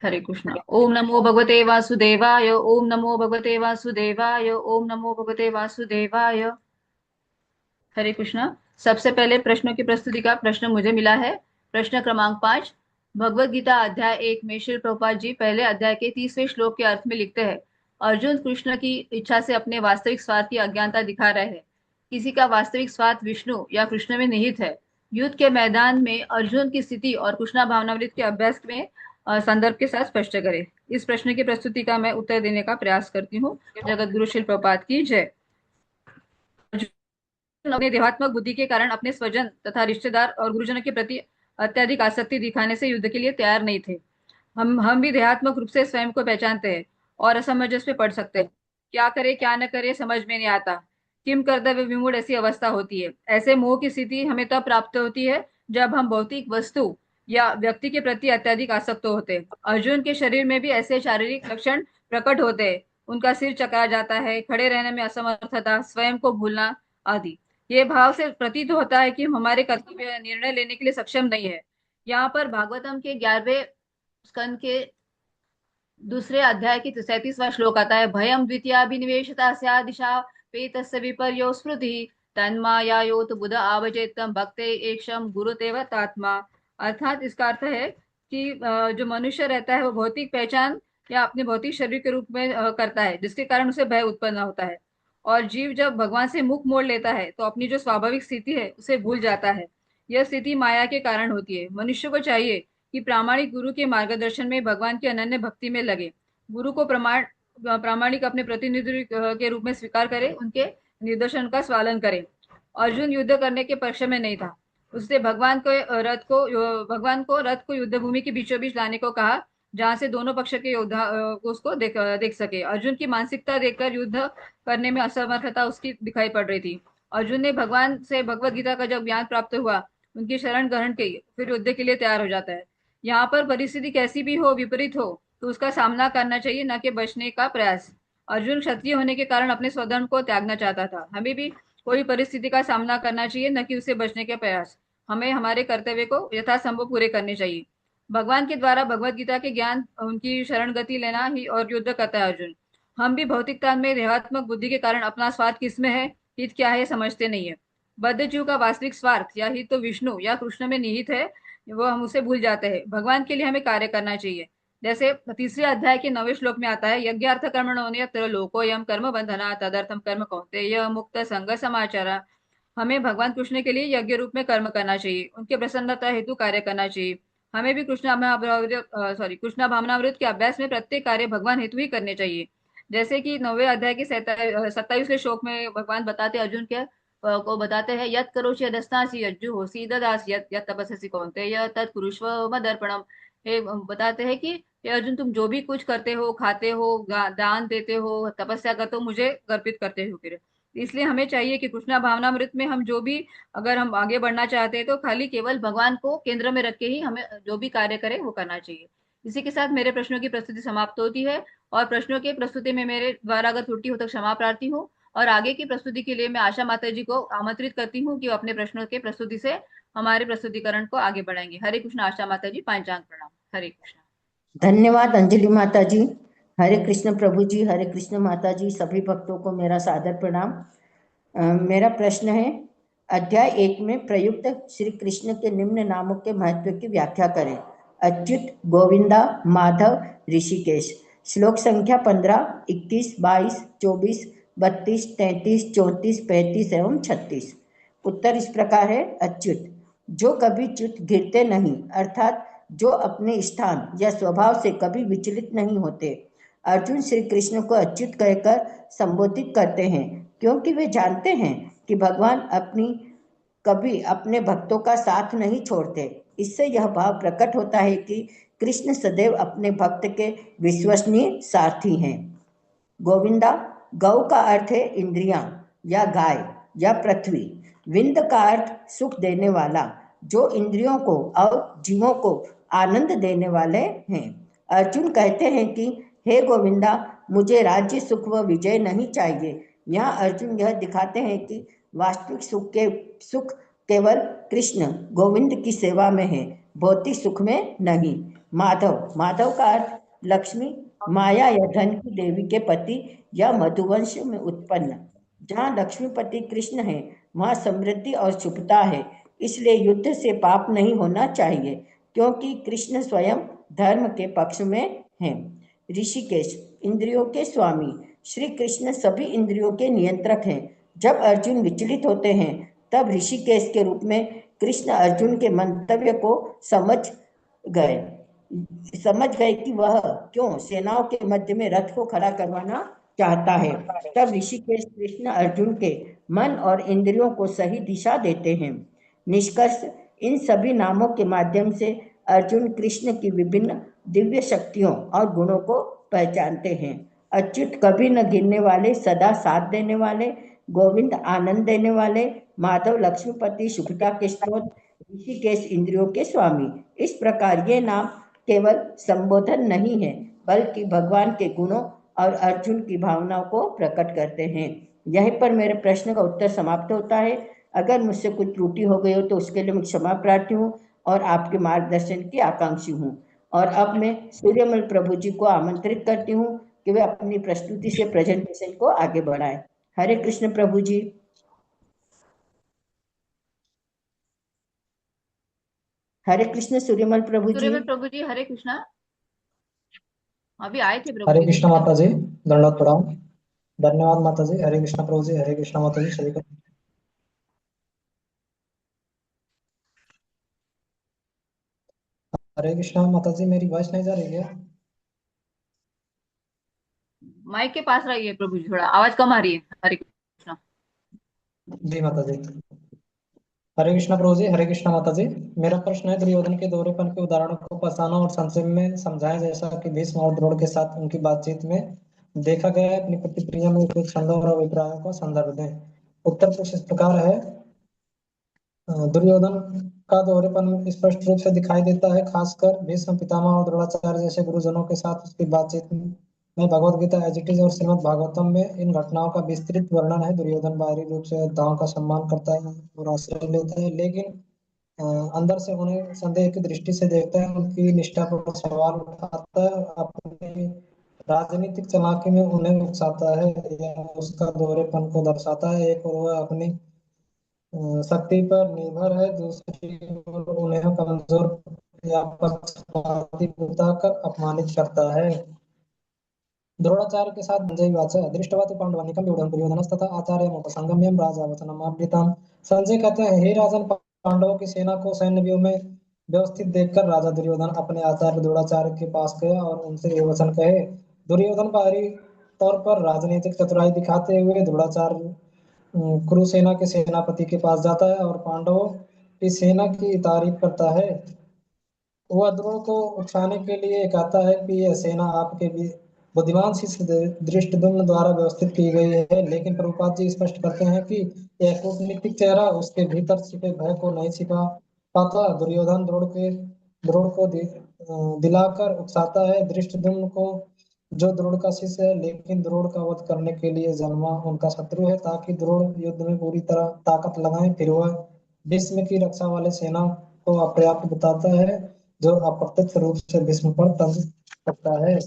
हरे कृष्णा। ओम नमो भगवते वासुदेवाय, ओम नमो भगवते वासुदेवाय, ओम नमो भगवते वासुदेवाय। हरे कृष्णा। सबसे पहले प्रश्नों की प्रस्तुति का प्रश्न मुझे मिला है। प्रश्न क्रमांक 5, भगवत गीता अध्याय 1 में श्री प्रभुपाद जी पहले अध्याय के 30वें श्लोक के अर्थ में लिखते हैं, अर्जुन कृष्ण की इच्छा से अपने वास्तविक स्वार्थ की अज्ञानता दिखा रहे हैं। किसी का वास्तविक स्वार्थ विष्णु या कृष्ण में निहित है। युद्ध के मैदान में अर्जुन की स्थिति और कृष्णा भावनामृत के अभ्यास में संदर्भ के साथ स्पष्ट करें। इस प्रश्न की प्रस्तुति का मैं उत्तर देने का प्रयास करती हूँ। जगत गुरु श्री प्रभुपाद की जय। अपने देहात्मक बुद्धि के कारण अपने स्वजन तथा रिश्तेदार और गुरुजनों के प्रति अत्यधिक आसक्ति दिखाने से युद्ध के लिए तैयार नहीं थे। हम भी देहात्मक रूप से स्वयं को पहचानते हैं और असमंजस में पड़ सकते हैं। क्या करे क्या न करे समझ में नहीं आता। किम कर्तव्य विमूढ़ ऐसी अवस्था होती है। ऐसे मोह की स्थिति हमें तब प्राप्त होती है जब हम भौतिक वस्तु या व्यक्ति के प्रति अत्यधिक आसक्त होते हैं। अर्जुन के शरीर में भी ऐसे शारीरिक लक्षण प्रकट होते हैं। उनका सिर चकरा जाता है, खड़े रहने में असमर्थता, स्वयं को भूलना आदि। ये भाव से प्रतीत होता है कि हम हमारे कर्तव्य निर्णय लेने के लिए सक्षम नहीं है। यहाँ पर भागवतम के 11वें स्कंद के दूसरे अध्याय की 37वां श्लोक आता है, भयम द्वितीयाभिनिवेशता स्यादिशा पेतस्य विपर्यो स्मृति तन्मायायोत बुध आवचेतम भक्ते एकशम गुरुतेव तात्मा। अर्थात इसका अर्थ है कि जो मनुष्य रहता है वो भौतिक पहचान या अपने भौतिक शरीर के रूप में करता है, जिसके कारण उसे भय उत्पन्न होता है। और जीव जब भगवान से मुख मोड़ लेता है तो अपनी जो स्वाभाविक स्थिति है उसे भूल जाता है। यह स्थिति माया के कारण होती है। मनुष्य को चाहिए कि प्रामाणिक गुरु के मार्गदर्शन में भगवान की अनन्य भक्ति में लगे, गुरु को प्रामाणिक अपने प्रतिनिधि के रूप में स्वीकार करे, उनके निर्देशन का पालन करे। अर्जुन युद्ध करने के पक्ष में नहीं था। उसने भगवान को रथ को युद्ध भूमि के बीचों बीच लाने को कहा, जहां से दोनों पक्ष के योद्धा को उसको देख सके। अर्जुन की मानसिकता देखकर युद्ध करने में असमर्थता उसकी दिखाई पड़ रही थी। अर्जुन ने भगवान से भगवत गीता का जब ज्ञान प्राप्त हुआ, उनकी शरण ग्रहण की, फिर युद्ध के लिए तैयार हो जाता है। यहाँ पर परिस्थिति कैसी भी हो, विपरीत हो, तो उसका सामना करना चाहिए, न कि बचने का प्रयास। अर्जुन क्षत्रिय होने के कारण अपने स्वधर्म को त्यागना चाहता था। हमें भी कोई परिस्थिति का सामना करना चाहिए, न कि उसे बचने के प्रयास। हमें हमारे कर्तव्य को यथासंभव पूरे करने चाहिए। भगवान के द्वारा भगवत गीता के ज्ञान, उनकी शरण गति लेना ही और युद्ध करता है अर्जुन। हम भी भौतिकता में देहात्मक बुद्धि के कारण अपना स्वार्थ किसमें है, हित क्या है, समझते नहीं है। बद्ध जीव का वास्तविक स्वार्थ या हित तो विष्णु या कृष्ण में निहित है, वो हम उसे भूल जाते हैं। भगवान के लिए हमें कार्य करना चाहिए। जैसे तीसरे अध्याय के 9वें श्लोक में आता है, यज्ञार्थ कर्मणोऽन्यत्र लोकोऽयं कर्म बंधना तदर्थम कर्म कौन्तेय मुक्त संग समाचारा। हमें भगवान कृष्ण के लिए यज्ञ रूप में कर्म करना चाहिए, उनके प्रसन्नता हेतु कार्य करना चाहिए। हमें भी कृष्णा भावनामृत के अभ्यास में प्रत्येक कार्य भगवान हेतु ही करने चाहिए। जैसे कि 9वें अध्याय के 27वें श्लोक में भगवान बताते अर्जुन के को बताते हैं, यत करोषि यदस्तासि यज्जुहोसि ददासि यत तपस्यसि कौन्तेय तत् कुरुष्व मदर्पणम। ये बताते हैं कि हे अर्जुन, तुम जो भी कुछ करते हो, खाते हो, दान देते हो, तपस्या करते हो, मुझे अर्पित करते हो। फिर
इसलिए हमें चाहिए कि कृष्णा भावनामृत में हम जो भी, अगर हम आगे बढ़ना चाहते हैं तो खाली केवल भगवान को केंद्र में रख के ही हमें जो भी कार्य करें वो करना चाहिए। इसी के साथ मेरे प्रश्नों की प्रस्तुति समाप्त होती है, और प्रश्नों के प्रस्तुति में मेरे द्वारा अगर त्रुटि हो तो क्षमा प्रार्थी हूँ, और आगे की प्रस्तुति के लिए मैं आशा माता जी को आमंत्रित करती हूँ कि वो अपने प्रश्नों के प्रस्तुति से हमारे प्रस्तुतिकरण को आगे बढ़ाएंगे। हरे कृष्ण। आशा माता जी, पंचांग प्रणाम। हरे कृष्ण।
धन्यवाद अंजलि माता जी। हरे कृष्ण प्रभु जी, हरे कृष्ण माता जी, सभी भक्तों को मेरा सादर प्रणाम। मेरा प्रश्न है, अध्याय 1 में प्रयुक्त श्री कृष्ण के निम्न नामों के महत्व की व्याख्या करें। अच्युत, गोविंदा, माधव, ऋषिकेश। श्लोक संख्या 15, 21, 22, 24, 32, 33, 34, 35 एवं 36। उत्तर इस प्रकार है। अच्युत, जो कभी च्युत गिरते नहीं, अर्थात जो अपने स्थान या स्वभाव से कभी विचलित नहीं होते। अर्जुन श्री कृष्ण को अच्युत कहकर संबोधित करते हैं, क्योंकि वे जानते हैं कि भगवान कभी अपने भक्तों का साथ नहीं छोड़ते। इससे यह भाव प्रकट होता है कि कृष्ण सदैव अपने भक्त के विश्वसनीय सारथी हैं। गोविंदा, गौ का अर्थ है इंद्रियां या गाय या पृथ्वी। विंद का अर्थ सुख देने वाला, जो इंद्रियों को और जीवों को आनंद देने वाले हैं। अर्जुन कहते हैं कि हे गोविंदा, मुझे राज्य सुख व विजय नहीं चाहिए। यहाँ अर्जुन यह दिखाते हैं कि वास्तविक सुख केवल कृष्ण गोविंद की सेवा में है, भौतिक सुख में नहीं। माधव, माधव का अर्थ लक्ष्मी, माया या धन की देवी के पति या मधुवंश में उत्पन्न। जहाँ लक्ष्मीपति कृष्ण है, वहाँ समृद्धि और शुभता है। इसलिए युद्ध से पाप नहीं होना चाहिए, क्योंकि कृष्ण स्वयं धर्म के पक्ष में हैं। ऋषिकेश, इंद्रियों के स्वामी। श्री कृष्ण सभी इंद्रियों के नियंत्रक हैं। जब अर्जुन विचलित होते हैं, तब ऋषिकेश के रूप में कृष्ण अर्जुन के मंतव्य को समझ गए कि वह क्यों सेनाओं के मध्य में रथ को खड़ा करवाना चाहता है। तब ऋषिकेश कृष्ण अर्जुन के मन और इंद्रियों को सही दिशा देते हैं। निष्कर्ष, इन सभी नामों के माध्यम से अर्जुन कृष्ण की विभिन्न दिव्य शक्तियों और गुणों को पहचानते हैं। अच्युत, कभी न गिरने वाले, सदा साथ देने वाले। गोविंद, आनंद देने वाले। माधव, लक्ष्मीपति, शुभता के स्रोत। ऋषिकेश, इंद्रियों के स्वामी। इस प्रकार ये नाम केवल संबोधन नहीं है, बल्कि भगवान के गुणों और अर्जुन की भावनाओं को प्रकट करते हैं। यहीं पर मेरे प्रश्न का उत्तर समाप्त होता है। अगर मुझसे कुछ त्रुटि हो गई हो तो उसके लिए मैं क्षमा प्रार्थी हूँ और आपके मार्गदर्शन की आकांक्षी हूँ। और अब मैं सूर्यमल प्रभु जी को आमंत्रित करती हूँ कि वे अपनी प्रस्तुति से प्रेजेंटेशन को आगे बढ़ाएं। हरे कृष्ण प्रभु जी। हरे कृष्ण सूर्यमल प्रभु जी।
सूर्यमल प्रभु जी, हरे कृष्णा। अभी आए थे प्रभु
हरे
जी।
कृष्ण माता जी, दंडवत प्रणाम। धन्यवाद माता जी। हरे कृष्ण प्रभु जी, हरे कृष्ण माता जी, सभी को। हरे कृष्ण माता जी, मेरी वॉइस नहीं जा रही है?
माइक के पास रहिए प्रभु जी, थोड़ा आवाज कम आ रही है। हरे कृष्णा।
जी माता जी। हरे कृष्ण प्रभु जी, हरे कृष्ण माता जी। मेरा प्रश्न है, दुर्योधन के दोहरेपन के उदाहरणों को पहचाना और संक्षेप में समझाएं, जैसा कि भीष्म और द्रोण के साथ उनकी बातचीत में देखा गया है। अपनी प्रतिक्रिया में उपयुक्त छंदों और अभिप्रायों को संदर्भ दें। उत्तर कुछ इस प्रकार है। दुर्योधन का दोहरेपन स्पष्ट रूप से दिखाई देता है, खासकर भीष्म पितामह और द्रोणाचार्य जैसे गुरुजनों के साथ उसकी बातचीत में। भगवत गीता, एजिटिज और श्रीमद् भागवतम में इन घटनाओं का विस्तृत वर्णन है। दुर्योधन बाहरी रूप से योद्धाओं का सम्मान करता है और आश्रय लेता है, लेकिन अंदर से उन्हें संदेह की दृष्टि से देखता है, उनकी निष्ठा पर सवाल उठाता है, अपनी राजनीतिक चालाकी में उन्हें उकसाता है। यह उसका दोहरेपन को दर्शाता है। एक और वह अपनी शक्ति पर निर्भर है, दूसरी ओर उन्हें कमजोर या पक्षपाती बताकर अपमानित करता है। द्रोणाचार्य के साथ संजय वाचा दृष्टवा तो पांडवानिकम व्यूढ़म दुर्योधनस्तथा आचार्यम उपसंगम्यम राजा वचनम अमृतम। संजय कहते हैं, हे राजन, पांडवों की सेना को सैन्य व्यूह में व्यवस्थित देखकर राजा दुर्योधन अपने आचार्य द्रोणाचार्य के पास गया और उनसे ये वचन कहे। दुर्योधन बाहरी तौर पर राजनीतिक चतुराई दिखाते हुए द्रोणाचार्य कुरुसेना के सेनापति के पास जाता है और पांडवों की सेना की तारीफ करता है। वह द्रोण को उकसाने के लिए कहता है कि यह सेना आपके बुद्धिमान शिष्य धृष्टद्युम्न द्वारा व्यवस्थित की गई है, लेकिन प्रभुपाद जी स्पष्ट करते हैं कि यह कूटनीतिक चेहरा उसके भीतर छिपे भय को नहीं छिपा पाता। दुर्योधन द्रोण को दिलाकर उकसाता है धृष्टद्युम्न को, जो द्रोण का शिष्य है लेकिन द्रोण का वध करने के लिए जन्मा उनका शत्रु है, ताकि द्रोण युद्ध में पूरी तरह ताकत लगाए। फिर वह भीष्म की रक्षा वाले सेना को अपर्याप्त बताता है, जो अप्रत्यक्ष रूप से भीष्म पर तंज करता है।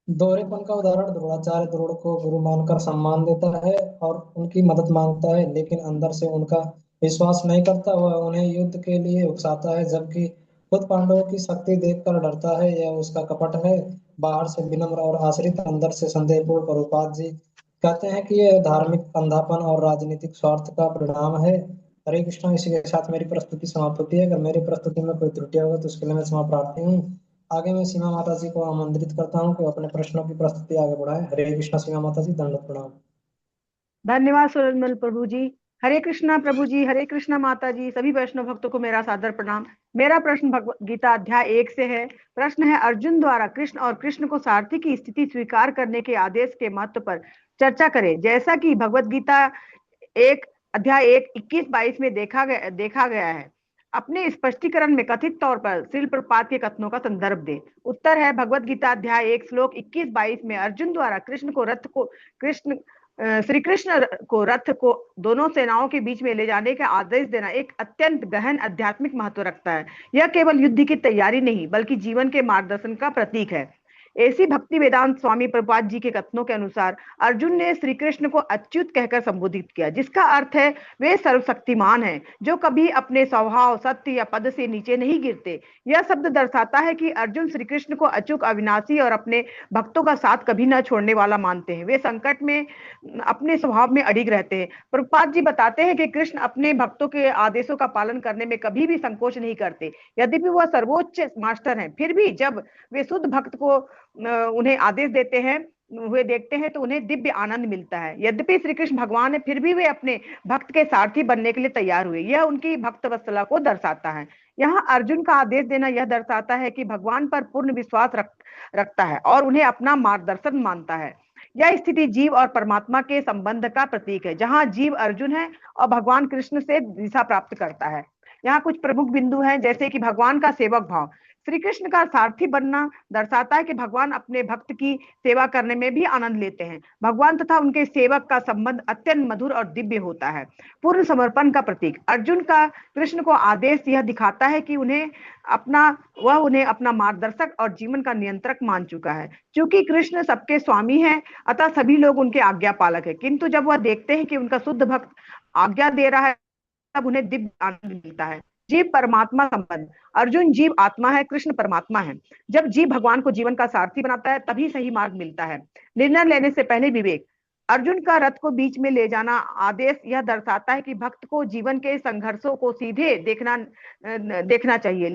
दोहरेपन का उदाहरण द्रोणाचार्य द्रोण को गुरु मानकर सम्मान देता है और उनकी मदद मांगता है, लेकिन अंदर से उनका विश्वास नहीं करता। वह उन्हें युद्ध के लिए उकसाता है, जबकि खुद पांडवों की शक्ति देखकर डरता है। यह उसका कपट है, बाहर से विनम्र और आश्रित, अंदर से संदेहपूर्ण। प्रभुपाद जी कहते हैं कि यह धार्मिक अंधापन और राजनीतिक स्वार्थ का परिणाम है। हरे कृष्णा। इसी के साथ मेरी प्रस्तुति समाप्त होती है। अगर मेरी प्रस्तुति में कोई त्रुटियां हो तो उसके लिए मैं क्षमा प्रार्थी हूँ। आगे मैं सीमा माता जी को आमंत्रित करता हूँ कि अपने प्रश्नों की प्रस्तुति आगे बढ़ाएं। हरे कृष्णा। सीमा माता जी, दंडवत प्रणाम।
धन्यवाद सुरजमल प्रभु जी। हरे कृष्णा प्रभु जी, हरे कृष्णा माता जी, सभी वैष्णव भक्तों को मेरा सादर प्रणाम। मेरा प्रश्न भगवद गीता अध्याय 1 से है। प्रश्न है, अर्जुन द्वारा कृष्ण और कृष्ण को सारथी की स्थिति स्वीकार करने के आदेश के महत्व पर चर्चा करें। जैसा कि भगवद गीता 1 अध्याय 1 21-22 में देखा गया है। अपने स्पष्टीकरण में कथित तौर पर श्रील प्रभुपाद के कथनों का संदर्भ दे। उत्तर है, भगवद गीता अध्याय 1 श्लोक 21-22 में अर्जुन द्वारा श्री कृष्ण को रथ को दोनों सेनाओं के बीच में ले जाने का आदेश देना एक अत्यंत गहन आध्यात्मिक महत्व रखता है। यह केवल युद्ध की तैयारी नहीं बल्कि जीवन के मार्गदर्शन का प्रतीक है। ऐसी भक्ति वेदांत स्वामी प्रभुपाद जी के कथनों के अनुसार अर्जुन ने श्री कृष्ण को अच्युत कहकर संबोधित किया, जिसका अर्थ है वे सर्वशक्तिमान हैं, जो कभी अपने स्वभाव, सत्य या पद से नीचे नहीं गिरते। यह शब्द दर्शाता है कि अर्जुन श्री कृष्ण को अचूक, अविनाशी और अपने भक्तों का साथ कभी न छोड़ने वाला मानते हैं। वे संकट में अपने स्वभाव में अडिग रहते हैं। प्रभुपाद जी बताते हैं कि कृष्ण अपने भक्तों के आदेशों का पालन करने में कभी भी संकोच नहीं करते। यद्यपि वह सर्वोच्च मास्टर हैं, फिर भी जब वे शुद्ध भक्त को उन्हें आदेश देते हैं, वे देखते हैं तो उन्हें दिव्य आनंद मिलता है। यद्यपि श्री कृष्ण भगवान है, फिर भी वे अपने भक्त के सारथी बनने के लिए तैयार हुए। यह उनकी भक्त वत्सला को दर्शाता है। यहाँ अर्जुन का आदेश देना यह दर्शाता है कि भगवान पर पूर्ण विश्वास रखता है और उन्हें अपना मार्गदर्शन मानता है। यह स्थिति जीव और परमात्मा के संबंध का प्रतीक है, जहां जीव अर्जुन है और भगवान कृष्ण से दिशा प्राप्त करता है। यहाँ कुछ प्रमुख बिंदु हैं, जैसे कि भगवान का सेवक भाव। श्री कृष्ण का सारथी बनना दर्शाता है कि भगवान अपने भक्त की सेवा करने में भी आनंद लेते हैं। भगवान तथा उनके सेवक का संबंध अत्यंत मधुर और दिव्य होता है। पूर्ण समर्पण का प्रतीक। अर्जुन का कृष्ण को आदेश यह दिखाता है कि उन्हें अपना मार्गदर्शक और जीवन का नियंत्रक मान चुका है। क्योंकि कृष्ण सबके स्वामी हैं, अतः सभी लोग उनके आज्ञा पालक है। किंतु जब वह देखते हैं कि उनका शुद्ध भक्त आज्ञा दे रहा है, तब उन्हें दिव्य आनंद मिलता है। जीव परमात्मा संबंध। अर्जुन जीव आत्मा है, कृष्ण परमात्मा है। जब जीव भगवान को जीवन का सारथी बनाता है, तभी सही मार्ग मिलता है। निर्णय लेने से पहले विवेक। अर्जुन का रथ को बीच में ले जाना आदेश यह दर्शाता है कि भक्त को जीवन के संघर्षों को सीधे देखना चाहिए,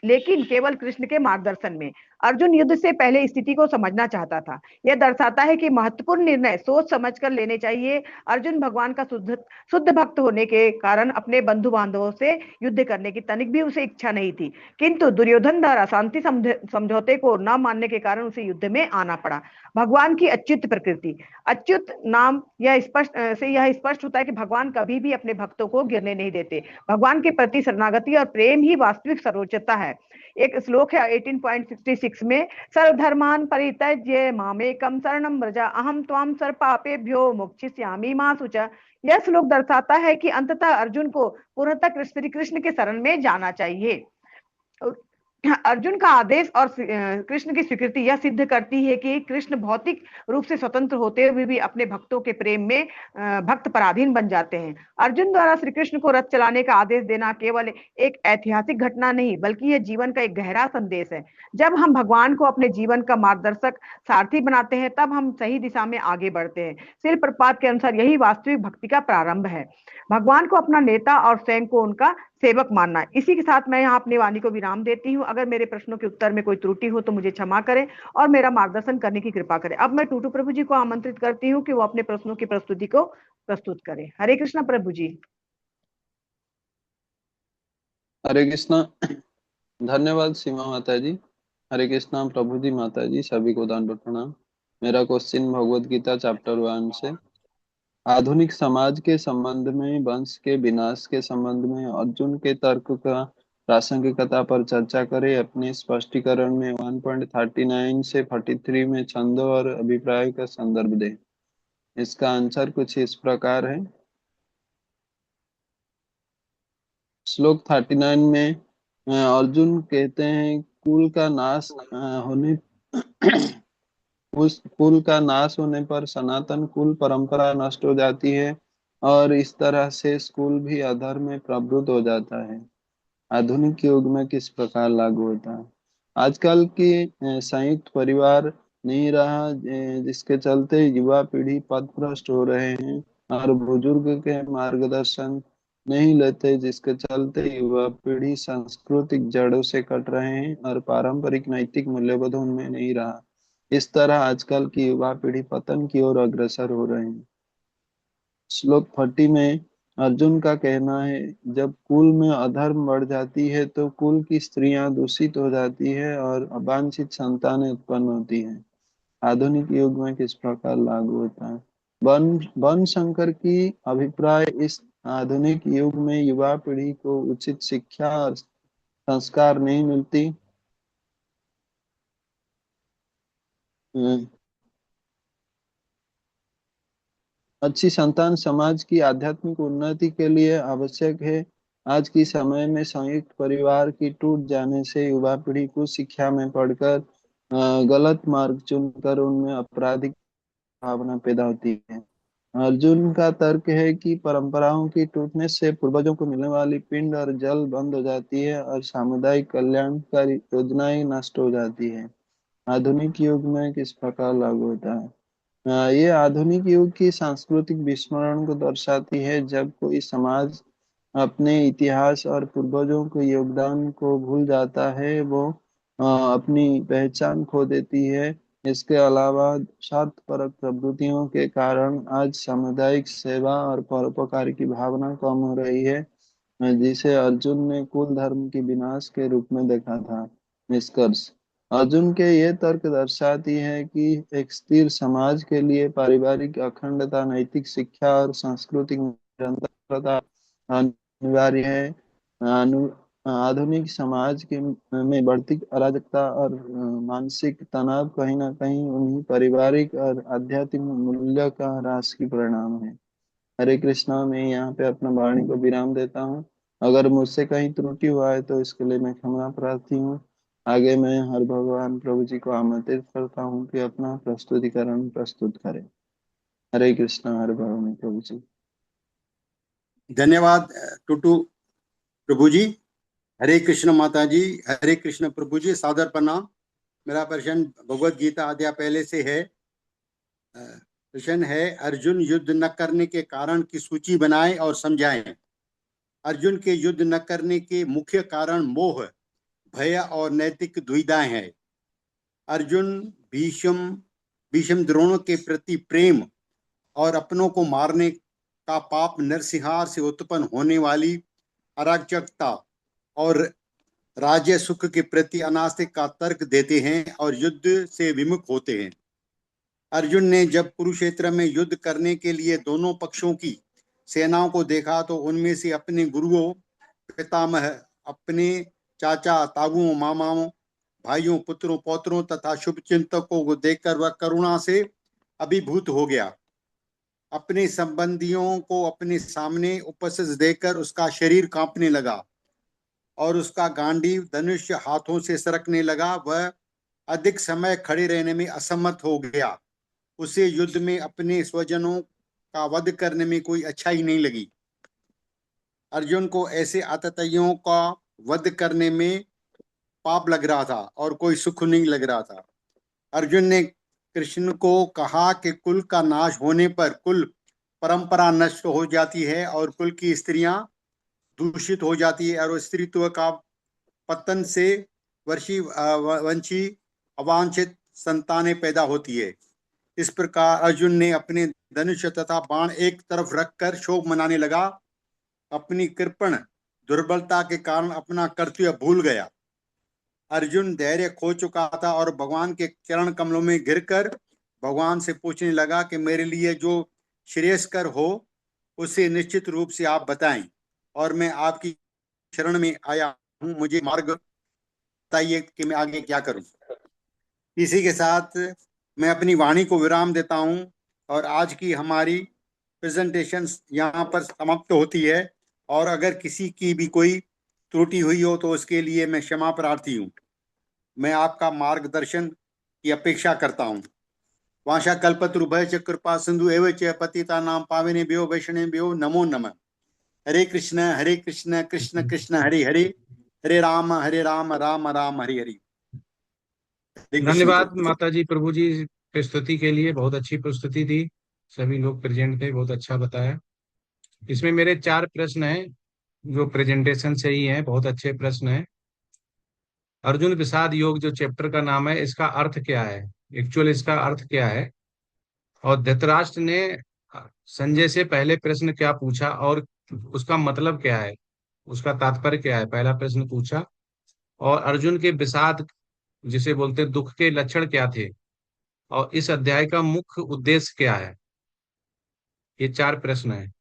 लेकिन केवल कृष्ण के मार्गदर्शन में। अर्जुन युद्ध से पहले स्थिति को समझना चाहता था। यह दर्शाता है कि महत्वपूर्ण निर्णय सोच समझकर लेने चाहिए। अर्जुन भगवान का शुद्ध भक्त होने के कारण अपने बंधु बांधवों से युद्ध करने की तनिक भी उसे इच्छा नहीं थी, किंतु दुर्योधन द्वारा शांति समझौते को न मानने के कारण उसे युद्ध में आना पड़ा। भगवान की अच्युत प्रकृति। अच्युत नाम यह स्पष्ट होता है कि भगवान कभी भी अपने भक्तों को गिरने नहीं देते। भगवान के प्रति शरणागति और प्रेम ही वास्तविक सर्वोच्चता है। एक श्लोक है 18.66 में, सर्वधर्मान परित्यज्य मामेकं शरणं व्रज अहम त्वां सर्वपापेभ्यो मोक्षयिष्यामि मा शुचः। यह श्लोक दर्शाता है कि अंततः अर्जुन को पूर्णतः श्री कृष्ण के शरण में जाना चाहिए। अर्जुन का आदेश और कृष्ण की स्वीकृति यह सिद्ध करती है कि कृष्ण भौतिक रूप से स्वतंत्र होते हुए भी अपने भक्तों के प्रेम में भक्त पराधीन बन जाते हैं। अर्जुन द्वारा श्री कृष्ण को रथ चलाने का आदेश देना केवल एक ऐतिहासिक घटना नहीं, बल्कि यह जीवन का एक गहरा संदेश है। जब हम भगवान को अपने जीवन का मार्गदर्शक सारथी बनाते हैं, तब हम सही दिशा में आगे बढ़ते हैं। श्रील प्रभुपाद के अनुसार यही वास्तविक भक्ति का प्रारंभ है, भगवान को अपना नेता और स्वयं को उनका सेवक मानना। इसी के साथ मैं यहाँ अपनी वाणी को विराम देती हूँ। अगर मेरे प्रश्नों के उत्तर में कोई त्रुटि हो तो मुझे क्षमा करें और मेरा मार्गदर्शन करने की कृपा करें। अब मैं टूटू प्रभु जी को आमंत्रित करती हूँ कि वो अपने प्रश्नों की प्रस्तुति को प्रस्तुत करें। हरे कृष्णा प्रभु जी।
हरे कृष्णा। धन्यवाद सीमा माता जी। हरे कृष्णा प्रभु जी, माता जी, सभी को दान प्रणाम। मेरा क्वेश्चन भगवत गीता चैप्टर 1 से। आधुनिक समाज के संबंध में, वंश के विनाश के संबंध में अर्जुन के तर्क का प्रासंगिकता पर चर्चा करें। अपने स्पष्टीकरण में 1.39 से 43 में छंदों और अभिप्राय का संदर्भ दें। इसका आंसर कुछ इस प्रकार है। श्लोक 39 में अर्जुन कहते हैं कुल का नाश होने उस कुल का नाश होने पर सनातन कुल परंपरा नष्ट हो जाती है और इस तरह से स्कूल भी अधर्म में प्रवृत्त हो जाता है। आधुनिक युग में किस प्रकार लागू होता है? आजकल की संयुक्त परिवार नहीं रहा, जिसके चलते युवा पीढ़ी पथभ्रष्ट हो रहे हैं और बुजुर्ग के मार्गदर्शन नहीं लेते, जिसके चलते युवा पीढ़ी सांस्कृतिक जड़ों से कट रहे हैं और पारंपरिक नैतिक मूल्यबोध उनमें नहीं रहा। इस तरह आजकल की युवा पीढ़ी पतन की ओर अग्रसर हो रहे हैं। श्लोक 40 में अर्जुन का कहना है जब कुल में अधर्म बढ़ जाती है तो कुल की स्त्रियां दूषित हो जाती है और अवांछित संतानें उत्पन्न होती हैं। आधुनिक युग में किस प्रकार लागू होता है? वन शंकर की अभिप्राय इस आधुनिक युग में युवा पीढ़ी को उचित शिक्षा और संस्कार नहीं मिलती। अच्छी संतान समाज की आध्यात्मिक उन्नति के लिए आवश्यक है। आज की समय में संयुक्त परिवार की टूट जाने से युवा पीढ़ी को शिक्षा में पढ़कर गलत मार्ग चुनकर उनमें आपराधिक भावना पैदा होती है। अर्जुन का तर्क है कि परंपराओं की टूटने से पूर्वजों को मिलने वाली पिंड और जल बंद हो जाती है और सामुदायिक कल्याणकारी योजनाएं नष्ट हो जाती है। आधुनिक युग में किस प्रकार लागू होता है? ये आधुनिक युग की सांस्कृतिक विस्मरण को दर्शाती है। जब कोई समाज अपने इतिहास और पूर्वजों के योगदान को भूल जाता है, वो अपनी पहचान खो देती है। इसके अलावा स्वार्थपरक प्रवृत्तियों के कारण आज सामुदायिक सेवा और परोपकार की भावना कम हो रही है, जिसे अर्जुन ने कुल धर्म के विनाश के रूप में देखा था। निष्कर्ष, अर्जुन के ये तर्क दर्शाती है कि एक स्थिर समाज के लिए पारिवारिक अखंडता, नैतिक शिक्षा और सांस्कृतिक निरंतरता अनिवार्य है। आधुनिक समाज के में बढ़ती अराजकता और मानसिक तनाव कहीं ना कहीं उन्हीं पारिवारिक और आध्यात्मिक मूल्य का ह्रास की परिणाम है। हरे कृष्णा। मैं यहाँ पे अपना वाणी को विराम देता हूँ। अगर मुझसे कहीं त्रुटि हुआ है तो इसके लिए मैं क्षमा प्रार्थी हूँ। आगे मैं हर भगवान प्रभु जी को आमंत्रित करता हूँ कि अपना प्रस्तुतिकरण प्रस्तुत करें। हरे कृष्णा। हर भगवान प्रभु जी।
धन्यवाद टूटू प्रभु जी। हरे कृष्ण माता जी, हरे कृष्ण प्रभु जी, सादर प्रणाम। मेरा प्रश्न भगवत गीता अध्याय पहले से है। प्रश्न है अर्जुन युद्ध न करने के कारण की सूची बनाएं और समझाएं। अर्जुन के युद्ध न करने के मुख्य कारण मोह, भय और नैतिक दुविधाएं हैं। अर्जुन भीष्म द्रोणों के प्रति प्रेम और अपनों को मारने का पाप, नरसंहार से उत्पन्न होने वाली अराजकता और राज्य सुख के प्रति अनास्तिक का तर्क देते हैं और युद्ध से विमुख होते हैं। अर्जुन ने जब कुरुक्षेत्र में युद्ध करने के लिए दोनों पक्षों की सेनाओं को देखा तो उनमें से अपने गुरुओं, पितामह, अपने चाचा, ताऊओं, मामाओं, भाइयों, पुत्रों, पौत्रों तथा शुभ चिंतकों को देखकर वह करुणा से अभिभूत हो गया। अपने संबंधियों को अपने सामने उपस्थित देखकर उसका शरीर कांपने लगा और उसका गांडीव धनुष हाथों से सरकने लगा। वह अधिक समय खड़े रहने में असमर्थ हो गया। उसे युद्ध में अपने स्वजनों का वध करने में कोई अच्छाई नहीं लगी। अर्जुन को ऐसे आतताइयों का वध करने में पाप लग रहा था और कोई सुख नहीं लग रहा था। अर्जुन ने कृष्ण को कहा कि कुल का नाश होने पर कुल परंपरा नष्ट हो जाती है और कुल की स्त्रियां दूषित हो जाती है और स्त्रीत्व का पतन से वंशी अवांछित संतानें पैदा होती है। इस प्रकार अर्जुन ने अपने धनुष तथा बाण एक तरफ रखकर शोक मनाने लगा। अपनी कृपण दुर्बलता के कारण अपना कर्तव्य भूल गया। अर्जुन धैर्य खो चुका था और भगवान के चरण कमलों में गिरकर भगवान से पूछने लगा कि मेरे लिए जो श्रेयस्कर हो उसे निश्चित रूप से आप बताएं और मैं आपकी शरण में आया हूं, मुझे मार्ग बताइए कि मैं आगे क्या करूं। इसी के साथ मैं अपनी वाणी को विराम देता हूं और आज की हमारी प्रेजेंटेशन यहाँ पर समाप्त होती है। और अगर किसी की भी कोई त्रुटि हुई हो तो उसके लिए मैं क्षमा प्रार्थी हूँ। मैं आपका मार्गदर्शन की अपेक्षा करता हूँ। वाशा कल्पतरुभ्यश्च कृपा सिंधु एव च पतितानां पावनेभ्यो वैष्णवेभ्यो नमो नमः। हरे कृष्ण कृष्ण कृष्ण हरे हरे, हरे राम राम राम हरे हरे। हरे कृष्ण
धन्यवाद
प्रभु।
माता जी प्रभु जी प्रस्तुति के लिए, बहुत अच्छी प्रस्तुति थी, सभी लोग प्रेजेंट थे, बहुत अच्छा बताया। इसमें मेरे 4 प्रश्न हैं जो प्रेजेंटेशन से ही हैं, बहुत अच्छे प्रश्न हैं। अर्जुन विषाद योग जो चैप्टर का नाम है, इसका अर्थ क्या है, एक्चुअल इसका अर्थ क्या है, और धृतराष्ट्र ने संजय से पहले प्रश्न क्या पूछा और उसका मतलब क्या है, उसका तात्पर्य क्या है, पहला प्रश्न पूछा। और अर्जुन के विषाद जिसे बोलते हैं दुख के लक्षण क्या थे, और इस अध्याय का मुख्य उद्देश्य क्या है, ये 4 प्रश्न है।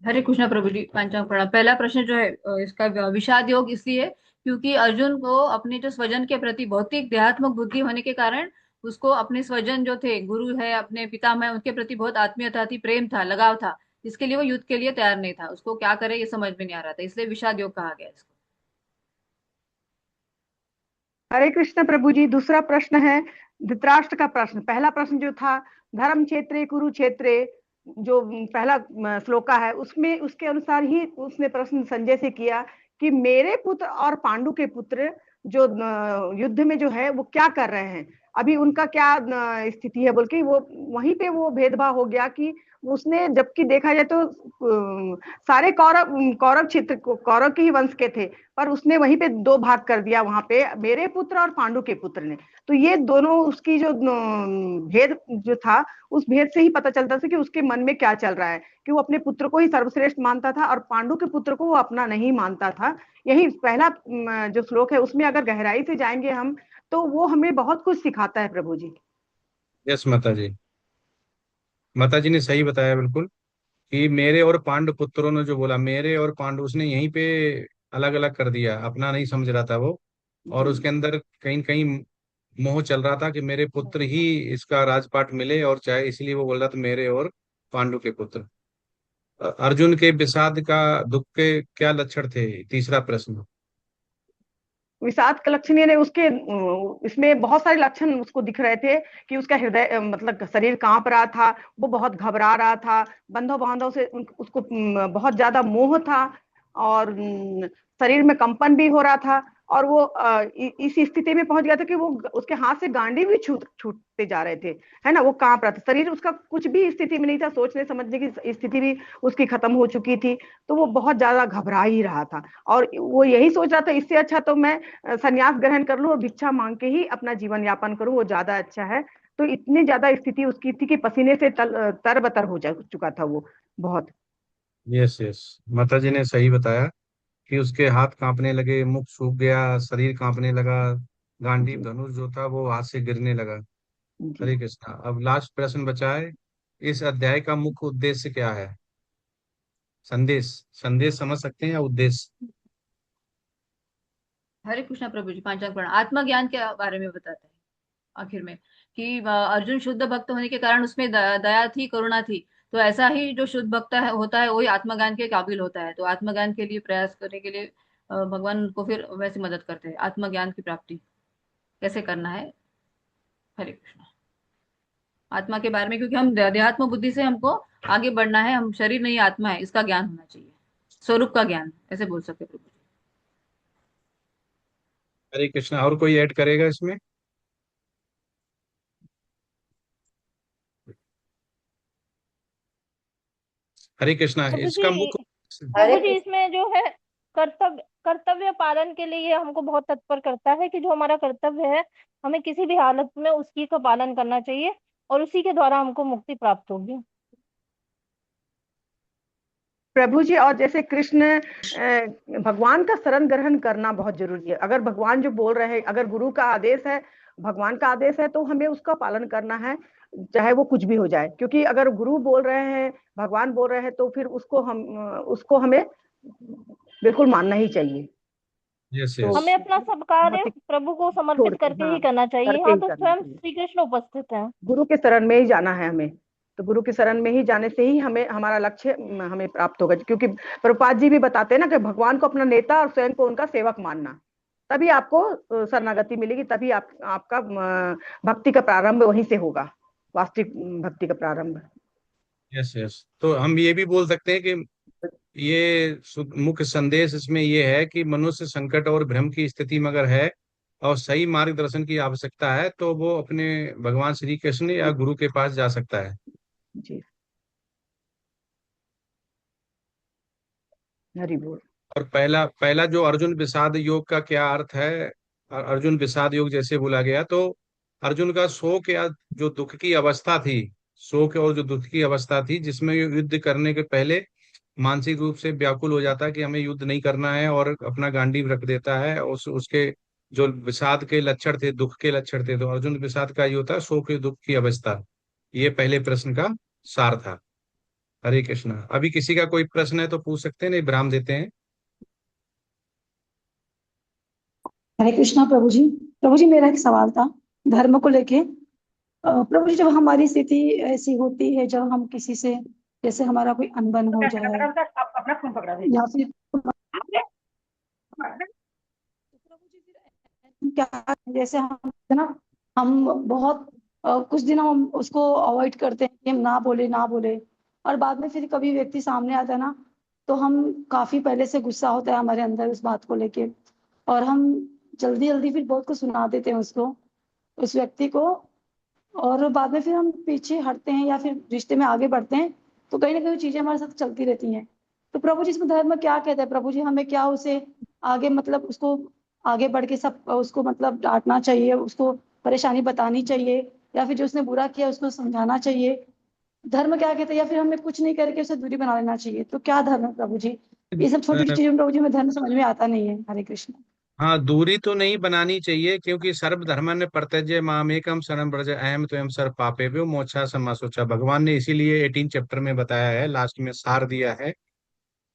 हरे कृष्णा प्रभु जी, पंचांग प्रणाम। पहला प्रश्न जो है इसका विषाद योग इसलिए क्योंकि अर्जुन को अपने जो स्वजन के प्रति भौतिक देहात्मक बुद्धि होने के कारण उसको अपने स्वजन जो थे, गुरु है, अपने पितामह, उनके प्रति बहुत आत्मीयता थी, प्रेम था, लगाव था, जिसके लिए वो युद्ध के लिए तैयार नहीं था। उसको क्या करे ये समझ में नहीं आ रहा था, इसलिए विषाद योग कहा गया इसको।
हरे कृष्ण प्रभु जी। दूसरा प्रश्न है धृतराष्ट्र का प्रश्न। पहला प्रश्न जो था धर्म क्षेत्रे कुरुक्षेत्रे, जो पहला श्लोका है, उसमें उसके अनुसार ही उसने प्रश्न संजय से किया कि मेरे पुत्र और पांडु के पुत्र जो युद्ध में जो है वो क्या कर रहे हैं, अभी उनका क्या स्थिति है, बोल के वो वहीं पे वो भेदभाव हो गया कि उसने, जबकि देखा जाए तो सारे कौरव कौरव क्षेत्र कौरव के ही वंश के थे, पर उसने वहीं पे 2 भाग कर दिया, वहां पे मेरे पुत्र और पांडु के पुत्र ने। तो ये दोनों उसकी जो भेद जो था, उस भेद से ही पता चलता था कि उसके मन में क्या चल रहा है, कि वो अपने पुत्र को ही सर्वश्रेष्ठ मानता था और पांडु के पुत्र को वो अपना नहीं मानता था। यही पहला जो श्लोक है, उसमें अगर गहराई से जाएंगे हम तो वो हमें बहुत कुछ सिखाता है प्रभु जी।
यस माता जी, माता जी ने सही बताया बिल्कुल, कि मेरे और पांडु पुत्रों ने जो बोला, मेरे और पांडु, उसने यहीं पे अलग अलग कर दिया, अपना नहीं समझ रहा था वो, और उसके अंदर कहीं न कहीं मोह चल रहा था कि मेरे पुत्र ही इसका राजपाट मिले, और चाहे इसलिए वो बोल रहा था मेरे और पांडु के पुत्र। अर्जुन के विषाद का दुख के क्या लक्षण थे, तीसरा प्रश्न।
विषाद का लक्षण यानी उसके इसमें बहुत सारे लक्षण उसको दिख रहे थे कि उसका हृदय मतलब शरीर कांप रहा था, वो बहुत घबरा रहा था, बंधों बांधों से उसको बहुत ज्यादा मोह था, और शरीर में कंपन भी हो रहा था, और वो इस स्थिति में पहुंच गया था कि वो उसके हाथ से गांडी भी छूटते जा रहे थे, है ना, वो कांप रहा था, शरीर उसका कुछ भी स्थिति में नहीं था, सोचने समझने की स्थिति भी उसकी खत्म हो चुकी थी, तो वो बहुत ज्यादा घबरा ही रहा था, और वो यही सोच रहा था इससे अच्छा तो मैं संन्यास ग्रहण कर लूं और भिक्षा मांग के ही अपना जीवन यापन करूं, वो ज्यादा अच्छा है। तो इतनी ज्यादा स्थिति उसकी थी कि पसीने से तरबतर हो जा चुका था वो बहुत।
यस यस, माता जी ने सही बताया कि उसके हाथ कांपने लगे, मुख सूख गया, शरीर कांपने लगा, गांडीव
जी
धनुष जो था वो हाथ से गिरने लगा।
जी।
हरे कृष्णा। अब लास्ट प्रश्न बचा है, इस अध्याय का मुख्य उद्देश्य क्या है, संदेश, संदेश समझ सकते हैं या उद्देश्य।
हरे कृष्णा प्रभु जी, पांचांग प्रणाम। आत्मज्ञान के बारे में बताते हैं आखिर में कि अर्जुन शुद्ध भक्त होने के कारण उसमें दया थी, करुणा थी। तो ऐसा ही जो शुद्ध भक्त होता है वही आत्मज्ञान के काबिल होता है। तो आत्मज्ञान के लिए प्रयास करने के लिए भगवान उनको फिर वैसे मदद करते हैं। आत्मज्ञान की प्राप्ति कैसे करना है। हरे कृष्णा। आत्मा के बारे में, क्योंकि हम देहात्म बुद्धि से हमको आगे बढ़ना है, हम शरीर नहीं आत्मा है, इसका ज्ञान होना चाहिए, स्वरूप का ज्ञान, ऐसे बोल सकते प्रभु।
हरे कृष्णा। और कोई ऐड करेगा इसमें। हरे कृष्णा,
प्रभु
इसका
जी,
मुख्य।
हरे
प्रभु जी इसमें जो है कर्तव्य पालन के लिए हमको बहुत तत्पर करता है कि जो हमारा कर्तव्य है हमें किसी भी हालत में उसी का पालन करना चाहिए और उसी के द्वारा हमको मुक्ति प्राप्त होगी।
प्रभु जी, और जैसे कृष्ण भगवान का शरण ग्रहण करना बहुत जरूरी है। अगर भगवान जो बोल रहे हैं, अगर गुरु का आदेश है, भगवान का आदेश है, तो हमें उसका पालन करना है, चाहे वो कुछ भी हो जाए। क्योंकि अगर गुरु बोल रहे हैं, भगवान बोल रहे हैं, तो फिर उसको हमें बिल्कुल मानना ही चाहिए।
यस
तो
यस
हमें अपना सब कार्य प्रभु को समर्पित
छोड़ के,
करके
हाँ,
ही करना चाहिए।
करके
यहाँ
ही
तो
करना
स्वयं
चाहिए।
श्री कृष्ण उपस्थित है।
गुरु के शरण में ही जाना है हमें। तो गुरु के शरण में ही जाने से ही हमें हमारा लक्ष्य हमें प्राप्त होगा। क्योंकि प्रभुपाद जी भी बताते हैं ना कि भगवान को अपना नेता और स्वयं को उनका सेवक मानना, तभी आपको शरणागति मिलेगी, तभी आपका भक्ति का प्रारंभ वहीं से होगा, वास्तविक भक्ति का प्रारंभ।
Yes yes. तो हम ये भी बोल सकते हैं कि ये मुख्य संदेश इसमें ये है कि मनुष्य संकट और भ्रम की स्थिति में अगर है और सही मार्गदर्शन की आवश्यकता है तो वो अपने भगवान श्री कृष्ण या गुरु के पास जा सकता है।
जी, हरि बोल।
और पहला पहला जो अर्जुन विषाद योग का क्या अर्थ है, अर्जुन विषाद योग जैसे बोला गया तो अर्जुन का शोक या जो दुख की अवस्था थी, शोक और जो दुख की अवस्था थी जिसमें युद्ध करने के पहले मानसिक रूप से व्याकुल हो जाता है कि हमें युद्ध नहीं करना है और अपना गांडीव रख देता है। उसके जो विषाद के लक्षण थे, दुख के लक्षण थे, तो अर्जुन विषाद का ये होता है शोक या दुख की अवस्था। ये पहले प्रश्न का सार था। हरे कृष्णा। अभी किसी का कोई प्रश्न है तो पूछ सकते हैं, नहीं विराम देते हैं।
हरे कृष्णा प्रभु जी। प्रभु जी, मेरा एक सवाल था धर्म को लेके। प्रभु जी, जब हमारी स्थिति ऐसी होती है, जब हम किसी से, जैसे हमारा कोई अनबन हो जाए
अपना फोन पकड़ा दे।
या फिर क्या, जैसे हम है ना, हम बहुत कुछ दिन हम उसको अवॉइड करते हैं कि हम ना बोले ना बोले, और बाद में फिर कभी व्यक्ति सामने आता है ना, तो हम काफी पहले से गुस्सा होता है हमारे अंदर उस बात को लेके, और हम जल्दी जल्दी फिर बहुत कुछ सुना देते हैं उसको, उस व्यक्ति को, और बाद में फिर हम पीछे हटते हैं या फिर रिश्ते में आगे बढ़ते हैं, तो कहीं ना कहीं चीजें हमारे साथ चलती रहती हैं। तो प्रभु जी, इसमें धर्म क्या कहता है प्रभु जी? हमें क्या उसे आगे, मतलब उसको आगे बढ़ के सब उसको मतलब डांटना चाहिए, उसको परेशानी बतानी चाहिए, या फिर जो उसने बुरा किया उसको समझाना चाहिए? धर्म क्या कहता है? या फिर हमें कुछ नहीं करके उसे दूरी बना लेना चाहिए? तो क्या धर्म है प्रभु जी? ये सब छोटी छोटी चीजों प्रभु जी में धर्म समझ में आता नहीं है। हरे कृष्ण।
हाँ, दूरी तो नहीं बनानी चाहिए क्योंकि सर्वधर्मन् परित्यज्य मामेकम शरणं व्रज अहम त्वं सर्व पापेभ्यो मोक्षाय मा शुचः। भगवान ने इसीलिए 18 चैप्टर में बताया है, लास्ट में सार दिया है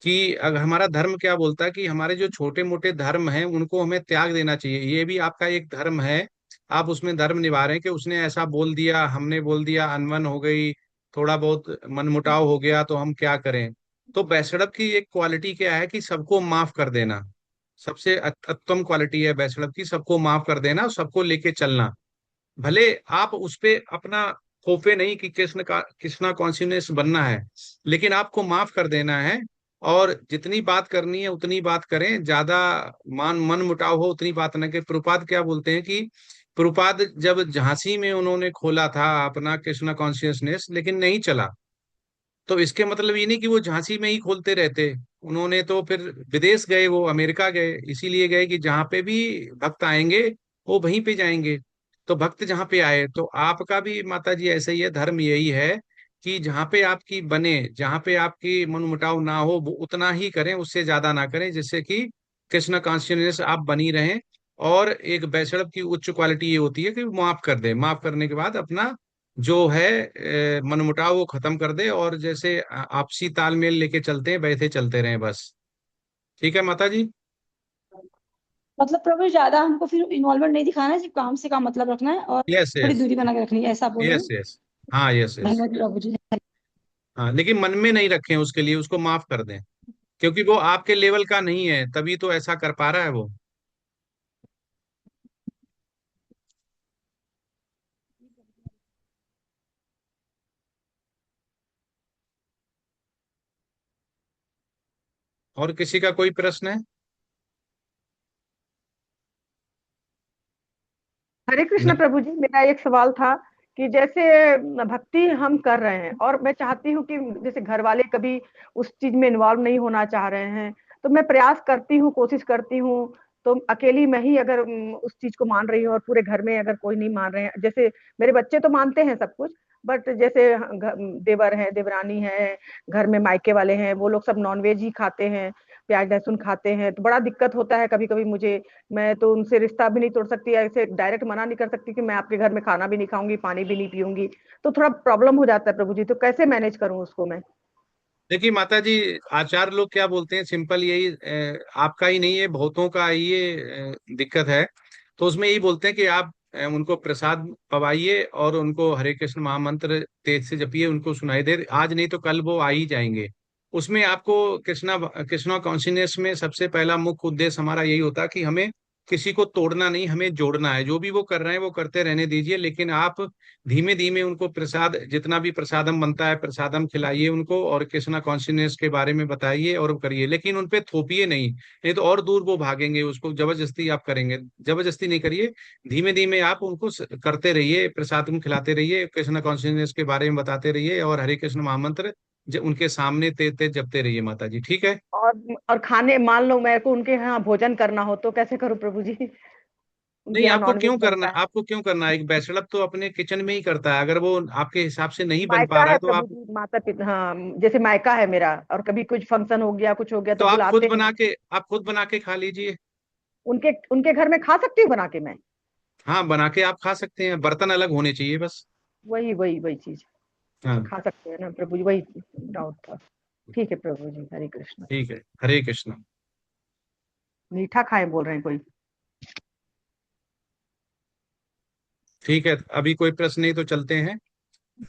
कि अगर हमारा धर्म क्या बोलता है कि हमारे जो छोटे मोटे धर्म हैं उनको हमें त्याग देना चाहिए। ये भी आपका एक धर्म है, आप उसमें धर्म निभा रहे हैं कि उसने ऐसा बोल दिया, हमने बोल दिया, अनबन हो गई, थोड़ा बहुत मनमुटाव हो गया तो हम क्या करें। तो वैष्णव की एक क्वालिटी क्या है कि सबको माफ कर देना, सबसे उत्तम क्वालिटी है वैष्णव की, सबको माफ कर देना और सबको लेके चलना। भले आप उस पे अपना थोपे नहीं कि कृष्णा कॉन्शियस बनना है, लेकिन आपको माफ कर देना है और जितनी बात करनी है उतनी बात करें, ज्यादा मन मुटाव हो उतनी बात न करें। प्रभुपाद क्या बोलते हैं कि प्रभुपाद जब झांसी में उन्होंने खोला था अपना कृष्णा कॉन्शियसनेस, लेकिन नहीं चला, तो इसके मतलब ये नहीं कि वो झांसी में ही खोलते रहते। उन्होंने तो फिर विदेश गए, वो अमेरिका गए, इसीलिए गए कि जहाँ पे भी भक्त आएंगे वो वहीं पे जाएंगे। तो भक्त जहाँ पे आए, तो आपका भी माता जी ऐसा ही है, धर्म यही है कि जहाँ पे आपकी बने, जहाँ पे आपकी मनमुटाव ना हो वो उतना ही करें, उससे ज्यादा ना करें, जिससे कि कृष्ण कॉन्शियसनेस आप बनी रहें। और एक वैष्णव की उच्च क्वालिटी ये होती है कि वो माफ कर दे, माफ करने के बाद अपना जो है मनमुटाव वो खत्म कर दे, और जैसे आपसी तालमेल लेके चलते हैं वैसे चलते रहें बस। ठीक है माता जी।
मतलब प्रभु जी, ज्यादा हमको फिर इन्वॉल्वमेंट नहीं दिखाना है, सिर्फ काम से काम मतलब रखना है और
यस
थोड़ी
यस
दूरी बना के रखनी है, ऐसा बोल रहे
यस
हैं?
यस। हाँ यस यस।
धन्यवाद प्रभु जी।
हाँ, लेकिन मन में नहीं रखें, उसके लिए उसको माफ कर दें, क्योंकि वो आपके लेवल का नहीं है, तभी तो ऐसा कर पा रहा है वो। और किसी का कोई प्रश्न है?
हरे कृष्ण
न-
प्रभु जी, मेरा एक सवाल था कि जैसे भक्ति हम कर रहे हैं और मैं चाहती हूँ कि जैसे घर वाले कभी उस चीज में इन्वॉल्व नहीं होना चाह रहे हैं, तो मैं प्रयास करती हूँ, कोशिश करती हूँ, तो अकेली मैं ही अगर उस चीज को मान रही हूँ और पूरे घर में अगर कोई नहीं मान रहे हैं, जैसे मेरे बच्चे तो मानते हैं सब कुछ, बट जैसे देवर है, देवरानी है, घर में मायके वाले हैं, वो लोग सब नॉनवेज ही खाते हैं, प्याज लहसुन खाते हैं, तो बड़ा दिक्कत होता है कभी कभी मुझे। मैं तो उनसे रिश्ता भी नहीं तोड़ सकती, ऐसे डायरेक्ट मना नहीं कर सकती कि मैं आपके घर में खाना भी नहीं खाऊंगी, पानी भी नहीं पीऊंगी, तो थोड़ा प्रॉब्लम हो जाता है प्रभु जी। तो कैसे मैनेज करूं उसको मैं?
देखिए माता जी, आचार्य लोग क्या बोलते हैं, सिंपल यही आपका ही नहीं है, बहुतों का ये दिक्कत है। तो उसमें यही बोलते हैं कि आप उनको प्रसाद पवाइए और उनको हरे कृष्ण महामंत्र तेज से जपिए, उनको सुनाई दे, आज नहीं तो कल वो आ ही जाएंगे। उसमें आपको कृष्णा कॉन्शियसनेस में सबसे पहला मुख्य उद्देश्य हमारा यही होता है कि हमें किसी को तोड़ना नहीं, हमें जोड़ना है। जो भी वो कर रहे हैं वो करते रहने दीजिए, लेकिन आप धीमे धीमे उनको प्रसाद, जितना भी प्रसादम बनता है प्रसादम खिलाइए उनको, और कृष्णा कॉन्शियसनेस के बारे में बताइए और करिए, लेकिन उन पे थोपिए नहीं, नहीं तो और दूर वो भागेंगे। उसको जबरदस्ती आप करेंगे, जबरदस्ती नहीं करिए, धीमे धीमे आप उनको करते रहिए, प्रसादम खिलाते रहिए, कृष्णा कॉन्शियसनेस के बारे में बताते रहिए, और हरे कृष्ण महामंत्र उनके सामने तेज तेज जपते रहिए माता जी, ठीक है।
और खाने, मान लो मेरे को उनके यहाँ भोजन करना हो तो कैसे करूं प्रभु जी? उनके
नहीं,
यहाँ
आपको
नॉनवेज
क्यों करना,
बनता है।
आपको क्यों करना है? एक बैचलर तो अपने किचन में ही करता है, अगर वो आपके हिसाब से नहीं बन पा
मायका
रहा
है
है तो
प्रभु
आप
जी, माता पिता, हाँ जैसे मायका है मेरा, और कभी कुछ फंक्शन हो गया, कुछ हो गया
तो
तो बुलाते हैं।
आप खुद बना के खा लीजिए।
उनके उनके घर में खा सकती हूँ बना के मैं?
हाँ, बना के आप खा सकते हैं, बर्तन अलग होने चाहिए बस।
वही वही वही चीज
हाँ,
खा सकते हैं ना प्रभु जी, वही डाउट था। ठीक है प्रभु जी, हरे कृष्ण।
ठीक है, हरे कृष्ण।
मीठा खाए बोल रहे हैं कोई?
ठीक है, अभी कोई प्रश्न नहीं तो चलते हैं।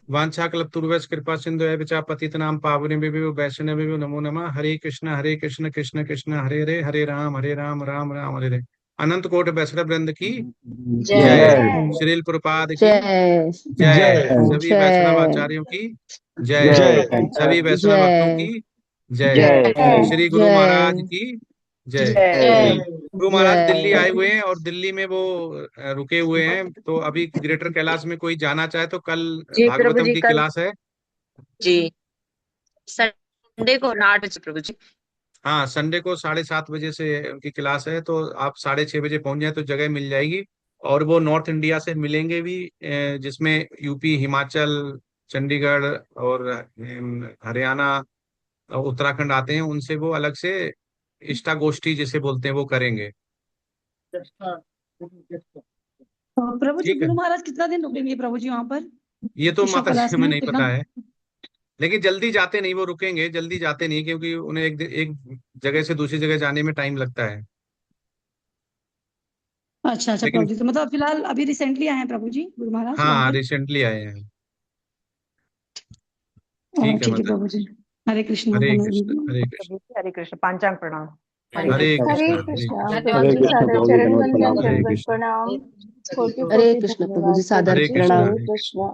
वांछा कल्पतरुभ्यश्च कृपा सिंधु एव च पतितनां पावनेभ्यो वैष्णवेभ्यो नमो नमः। हरे कृष्ण कृष्ण कृष्ण हरे हरे, हरे राम राम राम हरे हरे। अनंत कोटि वैष्णव वृंद की जय, श्रील प्रपाद की
जय
जय, सभी वैष्णव
जय
आचार्यों की जय, सभी वैष्णव भक्तों
जय
की जय, श्री गुरु महाराज
जय
की जय।
जय
गुरु महाराज दिल्ली आए
जय।
हुए हैं और दिल्ली में वो रुके हुए हैं, तो अभी ग्रेटर कैलाश में कोई जाना चाहे तो कल
जी प्रभु
भागवतम
जी,
की
कल
क्लास है।
जी संडे को 8 बजे प्रभु जी।
हाँ, संडे को 7:30 बजे से उनकी क्लास है, तो आप 6:30 बजे पहुंच जाए तो जगह मिल जाएगी। और वो नॉर्थ इंडिया से मिलेंगे भी, जिसमें यूपी, हिमाचल, चंडीगढ़ और हरियाणा और उत्तराखंड आते हैं, उनसे वो अलग से इष्टा गोष्ठी जिसे बोलते हैं वो करेंगे।
प्रभु जी,
ठीक है,
गुरु महाराज कितना दिन रुकेंगे प्रभु जी वहां पर
ये तो
ईशा
माता जी
कैलाश
हमें
में,
नहीं
कितना?
पता है, लेकिन जल्दी जाते नहीं, वो रुकेंगे, जल्दी जाते नहीं, क्योंकि उन्हें एक जगह से दूसरी जगह जाने में टाइम लगता है।
अच्छा अच्छा प्रभु
लेकिन
जी, तो मतलब फिलहाल अभी रिसेंटली आए हैं प्रभु जी गुरु महाराज वहां
हाँ,
पे?
रिसेंटली आए हैं। ठीक है
ठीक है
माता
प्रभु
जी,
जी, हरे कृष्ण
हरे
बोलो
कृष्ण
दीदी।
हरे कृष्ण
प्रभु जी हरे कृष्ण, पांचांग प्रणाम। हरे
हरे
कृष्ण।
कृष्ण
हरे
हरे
कृष्णा
कृष्ण
प्रभु जी, सादर चरण वंदन
हरे
दंडवत
कृष्ण
प्रणाम। कोटि
हरे
कोटि
कृष्ण प्रभु
धन्यवाद
जी, सादर
प्रभु
हरे
जी।
कृष्ण
प्रणाम।
हरे
हरे कृष्ण
कृष्णा।